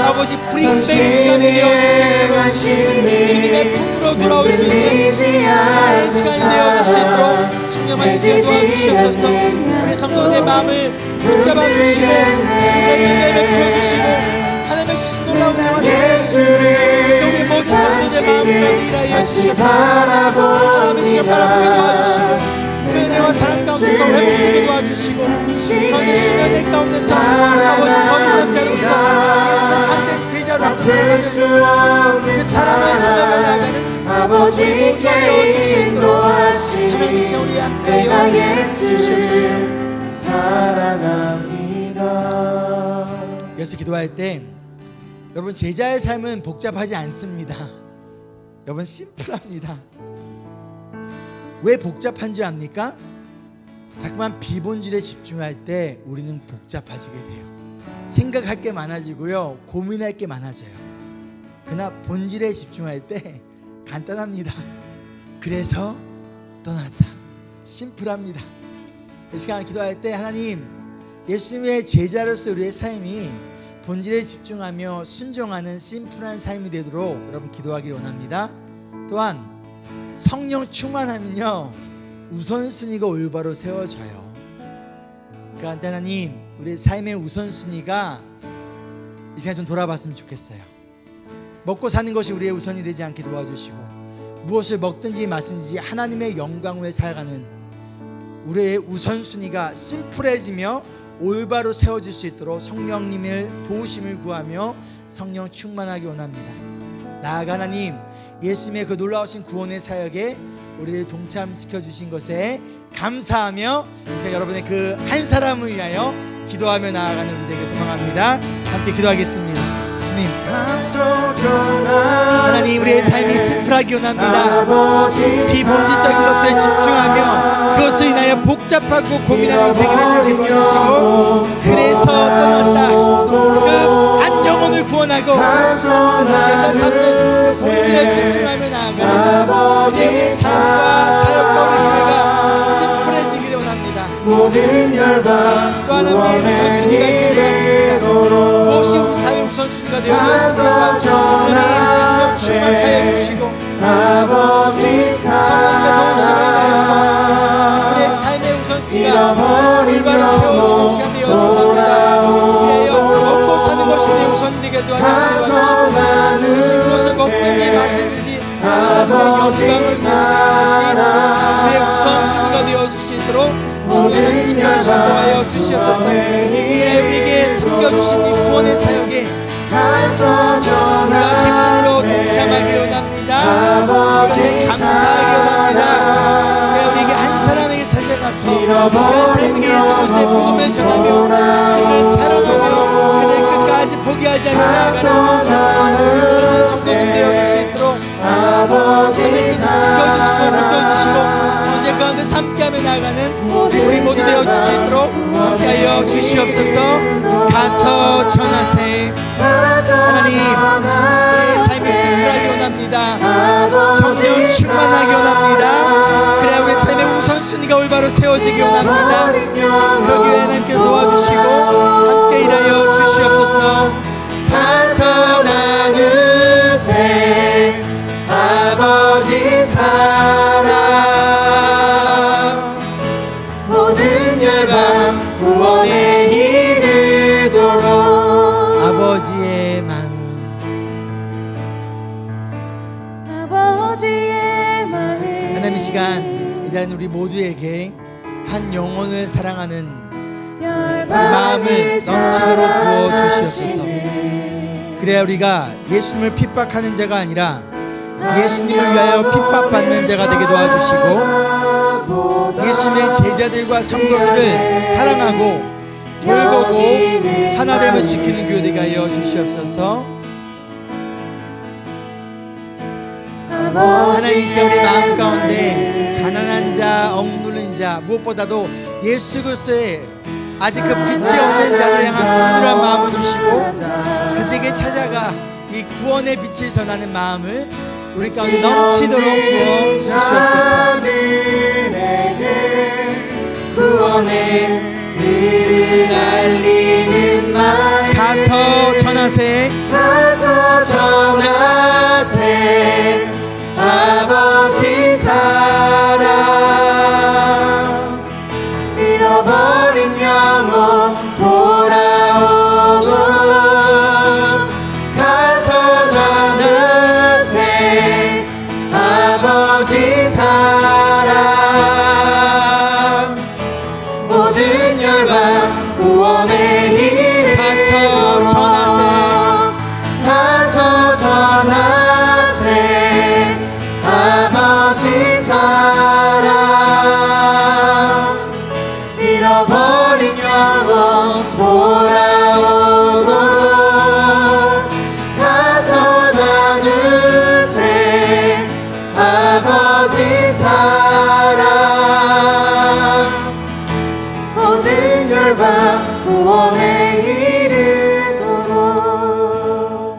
아버지 브링백의 시간이 되어줄 수 있도록 주님의 품으로 돌아올 수 있는 하나의 시간이 되어줄 수 있도록 성령 하나님 도와주시옵소서. 우리 성도들의 마음을 붙잡아 주시고 이들에게 은혜를 풀어주시고 하나님의 주신 놀라운 은혜와 사랑 우리 모든 성도들의 마음 가운데 일하여 주시옵소서. 하나님의 시간 바라보게 도와주시고 그 은혜와 사랑 가운데서 회복되게 도와주시고 가운데 주의 은혜 가운데서 아버지 거듭 남자로서 예수의 참된 제자로서 살아가는 그 사랑을 전하며 나아가는 우리 모두가 되어줄 수 있도록 하나님의 시간 우리 함께하여 주시옵소서. 사랑합니다. 여기서 기도할 때 여러분, 제자의 삶은 복잡하지 않습니다. 여러분, 심플합니다. 왜 복잡한 줄 압니까? 자꾸만 비본질에 집중할 때 우리는 복잡해지게 돼요. 생각할 게 많아지고요, 고민할 게 많아져요. 그러나 본질에 집중할 때 간단합니다. 그래서 떠났다. 심플합니다. 이 시간 기도할 때 하나님, 예수님의 제자로서 우리의 삶이 본질에 집중하며 순종하는 심플한 삶이 되도록 여러분 기도하기를 원합니다. 또한 성령 충만하면요, 우선순위가 올바로 세워져요. 그러니까 하나님, 우리의 삶의 우선순위가 이 시간 좀 돌아봤으면 좋겠어요. 먹고 사는 것이 우리의 우선이 되지 않게 도와주시고 무엇을 먹든지 마시든지 하나님의 영광을 살아가는 우리의 우선순위가 심플해지며 올바로 세워질 수 있도록 성령님의 도우심을 구하며 성령 충만하기 원합니다. 나아가 하나님, 예수님의 그 놀라우신 구원의 사역에 우리를 동참시켜 주신 것에 감사하며 제가 여러분의 그 한 사람을 위하여 기도하며 나아가는 우리 되게 소망합니다. 함께 기도하겠습니다. 주님, 하나님, 우리의 삶이 심플하기 원합니다. 비본질적인 것들에 집중하며 그것을 인하여 복잡하고 고민하는 인생이 되지 않게 도와주시고 그래서 떠났다. 그 한 영혼을 구원하고 제자 삼는 그 본질에 집중하며 나아가는 우리의 삶과 사역과 우리 교회가 심플해지기를 원합니다. 또 하나님, 우선순위가 있어야 합니다. 무엇이 우리 삶의 우선순위가 되어졌습니까? 하나님, 성령 충만하여 주시고 성령의 도우심을 인하여서 우리의 삶의 우선순위가 올바로 세워지는 시간 되어지고 합니다. 이래요 먹고 사는 것이 내 우선이 되게 도와주시고 무엇을 먹든지 마시든지 하나님의 영광을 위해서 나가는 것이 우리의 우선순위가 되어줄 수 있도록 성령을 지켜주시고 하여 주시옵소서. 그래 우리에게 섬겨주신 이 구원의 사역에 우리가 기쁨으로 동참하기를 원합니다. 그것에 감사하기 원합니다. 그래 우리에게 한 사람에게 찾아가서 그 한 사람에게 예수 그리스도의 복음을 전하며 그를 사랑하며 제자로 나아가는 우리 모든 성도님 되어줄 수 있도록 삶의 뜻을 지켜주시고 붙들어주시고 문제 가운데 함께하며 나아가는 우리 모두 되어줄 수 있도록 함께하여 주시옵소서. 가서 전하세. 하나님, 우리의 삶이 승리하기 원합니다. 성령 충만하기 원합니다. 그래야 우리 삶의 우선순위가 올바로 세워지기 원합니다. 거기에 하나님께서 도와주시고 함께 일하여 주시옵소서. 가서 나누세 아버지 사랑 모든 열방 구원에 이르도록. 아버지의 마음, 아버지의 마음. 하나님, 이 시간 이 자리는 우리 모두에게 한 영혼을 사랑하는 마음을 넘치도록 부어 주시옵소서. 그래야 우리가 예수님을 핍박하는 자가 아니라 예수님을 위하여 핍박받는 자가 되게 도와주시고 예수님의 제자들과 성도들을 사랑하고 돌보고 하나 되며 지키는 교회 되게 하여 주시옵소서. 하나님, 이 시간 우리 마음 가운데 가난한 자, 억눌린 자, 무엇보다도 예수 그리스도의 아직 그 빛이 없는 자들을 향한 분노한 마음을 주시고 그들에게 찾아가 이 구원의 빛을 전하는 마음을 우리 가운데 넘치도록 부어 주시옵소서. 구원의 길을 알리는 말 가서 전하세. 가서 전하세 아버지 사랑 잃어버린 영혼 돌아오도록 가서 전하세 아버지 사랑 모든 열방 구원의 일 가서 전하세. 가서 전하세 아버지 사랑 잃어버린 영혼 돌아오도록 가서 나누세 아버지 사랑 모든 열방 구원에 이르도록.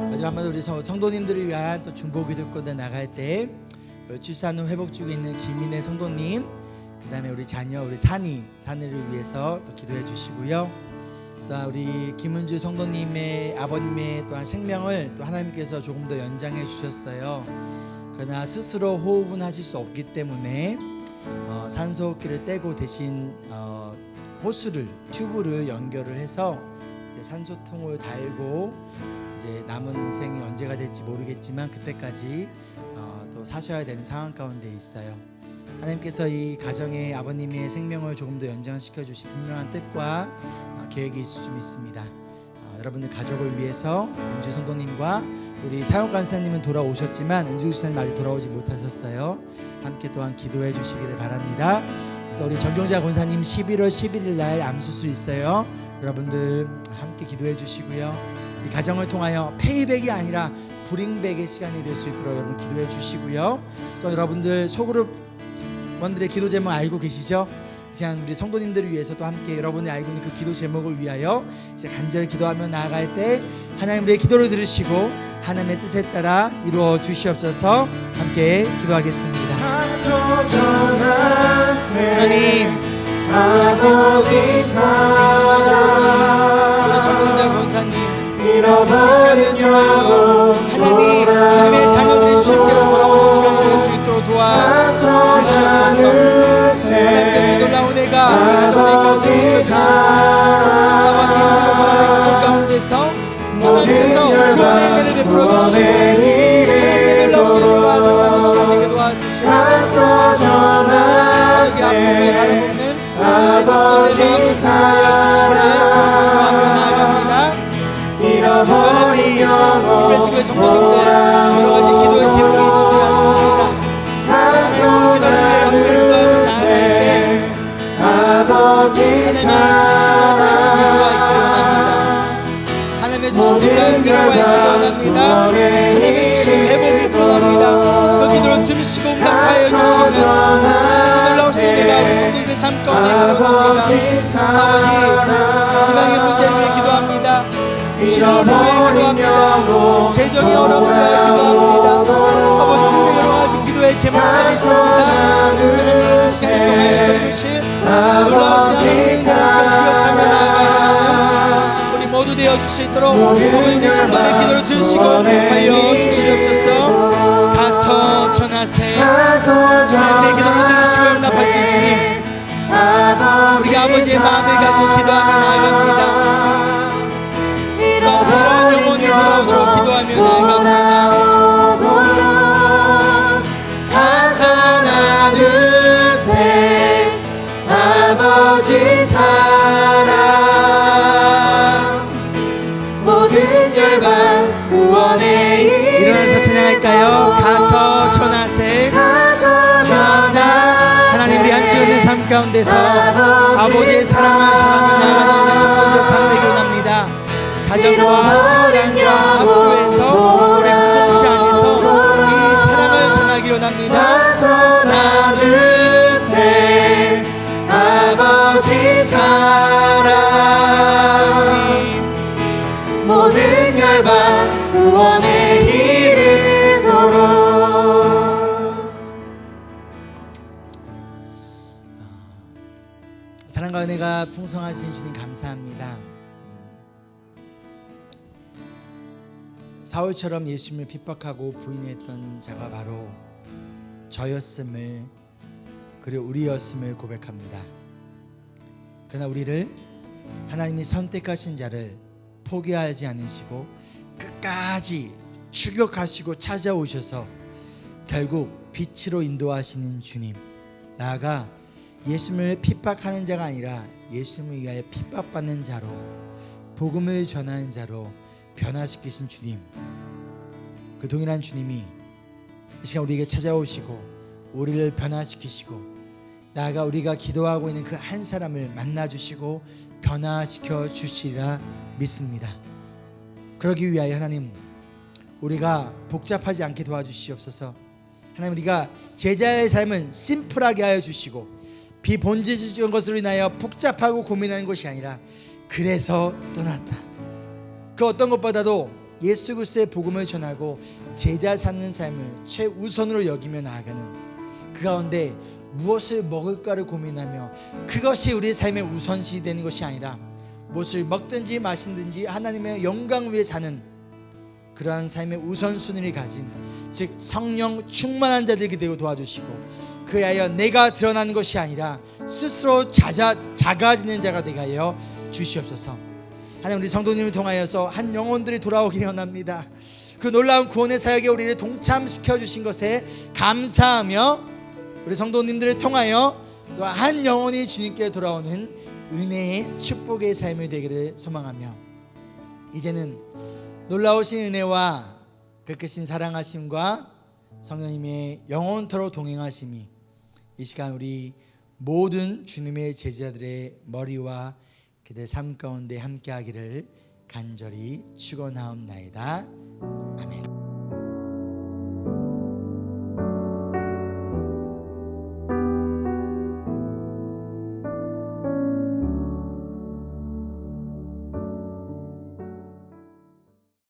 마지막 한마디 우리 성도님들을 위한 또 중보 기도 가운데 나갈 때 출산 후 회복 중에 있는 김인혜 성도님, 그 다음에 우리 자녀 우리 산이를 위해서 또 기도해 주시고요. 또 우리 김은주 성도님의 아버님의 또한 생명을 또 하나님께서 조금 더 연장해 주셨어요. 그러나 스스로 호흡은 하실 수 없기 때문에 산소호흡기를 떼고 대신 호수를 튜브를 연결을 해서 이제 산소통을 달고 이제 남은 인생이 언제가 될지 모르겠지만 그때까지 또 사셔야 되는 상황 가운데 있어요. 하나님께서 이 가정의 아버님의 생명을 조금 더 연장시켜 주실 분명한 뜻과 계획이 있을 줄 믿습니다. 여러분들 가족을 위해서 은주 성도님과 우리 사역 간사님은 돌아오셨지만 은주 집사님 아직 돌아오지 못하셨어요. 함께 또한 기도해 주시기를 바랍니다. 또 우리 정경자 권사님 11월 11일 날 암수술 있어요. 여러분들 함께 기도해 주시고요. 이 가정을 통하여 페이백이 아니라 브링백의 시간이 될 수 있도록 여러분 기도해 주시고요. 또 여러분들 소그룹원들의 기도 제목 알고 계시죠? 이제 우리 성도님들을 위해서 또 함께 여러분이 알고 있는 그 기도 제목을 위하여 이제 간절히 기도하며 나아갈 때 하나님 우리의 기도를 들으시고 하나님의 뜻에 따라 이루어 주시옵소서. 함께 기도하겠습니다. 하나님, 아버지 사랑 우리 정경자 권사님 잃어버린 영혼 하나님 주님의 자녀들이 주님께로 돌아오는 시간이 될 수 있도록 도와주시옵소서. 하나님께서 놀라운 애가 이 가정의 가운데 지켜주시고 아버지 힘들고 고난의 고통 가운데서 하나님께서 구원의 은혜를 베풀어 주시고 하나님의 놀라우신 은혜와 놀라운 시간 되게 도와주시옵소서. 여기 아픔을 바라보는 우리 성도들의 마음을 사하여 주시기를 기도하며 나아갑니다. 우리 이프레스교회 성도님들 여러 가지 기도의 제목이 있는 줄 as습니다. 하나님 기도를 위해 함께 기도하며 나아갈 때 하나님이 주시는 위로가 있기를 원합니다. 하나님의 주신 놀라운 위로와 기도합니다. 하나님의 주신 회복이 필요합니다. 그 기도를 들으시고 응답하여 주시는 하나님의 놀라우신 은혜가 우리 성도들의 삶 가운데 기도합니다. 아버지, 건강의 문제를 위해 기도합니다. 진로를 위해 기도합니다. 재정의 어려움을 위해 기도합니다. 아버지, 그 여러 가지 기도의 제목들이 있습니다. 하나님 이 시간을 통하여서 이루실 놀라우신 하나님의 은혜를 지금 기억하며 나아가는 우리 모두 되어줄 수 있도록 아버지 우리 성도들의 기도를 들으시고 하여 주시옵소서. 가서 전하세. 하나님의 기도를 들으시고 응답하신 주님, 우리가 아버지의 마음을 가지고 기도하며 나아갑니다. 이런 영혼이 돌아오도록 기도하며 나아갑니다. 가서 나누세 아버지 사랑 모든 열방 구원의 일어나서 찬양할까요? 가서 전하세. 하나님 우리 앉아있는 삶 가운데서 아버지의 사랑을 전하며 나아가는 우리 성도들 상대기 원합니다. 가정과 직장과 학교에서 우리 공동체 안에서 이 사랑을 전하기 원합니다. 나누세 아버지 사랑 주님, 모든 열방 구원에 이르도록. 사랑과 은혜가 풍성하신 주님 감사합니다. 사울처럼 예수님을 핍박하고 부인했던 자가 바로 저였음을, 그리고 우리였음을 고백합니다. 그러나 우리를 하나님이 선택하신 자를 포기하지 않으시고 끝까지 추격하시고 찾아오셔서 결국 빛으로 인도하시는 주님, 나아가 예수님을 핍박하는 자가 아니라 예수님을 위하여 핍박받는 자로, 복음을 전하는 자로 변화시키신 주님, 그 동일한 주님이 이 시간 우리에게 찾아오시고 우리를 변화시키시고, 나아가 우리가 기도하고 있는 그 한 사람을 만나주시고 변화시켜 주시리라 믿습니다. 그러기 위하여 하나님, 우리가 복잡하지 않게 도와주시옵소서. 하나님, 우리가 제자의 삶은 심플하게 하여 주시고 비본질적인 것으로 인하여 복잡하고 고민하는 것이 아니라 그래서 떠났다, 그 어떤 것보다도 예수 그리스도의 복음을 전하고 제자 삼는 삶을 최우선으로 여기며 나아가는, 그 가운데 무엇을 먹을까를 고민하며 그것이 우리의 삶의 우선시 되는 것이 아니라 무엇을 먹든지 마시든지 하나님의 영광을 위해 사는 그러한 삶의 우선순위를 가진, 즉 성령 충만한 자들에게 되고 도와주시고, 그리하여 내가 드러나는 것이 아니라 스스로 작아지는 자가 되게 하여 주시옵소서. 하나님, 우리 성도님을 통하여서 한 영혼들이 돌아오기를 원합니다. 그 놀라운 구원의 사역에 우리를 동참시켜 주신 것에 감사하며, 우리 성도님들을 통하여 또 한 영혼이 주님께 돌아오는 은혜의 축복의 삶이 되기를 소망하며, 이제는 놀라우신 은혜와 끝끝인 사랑하심과 성령님의 영원토록 동행하심이 이 시간 우리 모든 주님의 제자들의 머리와 그들의 삶 가운데 함께하기를 간절히 축원하옵나이다.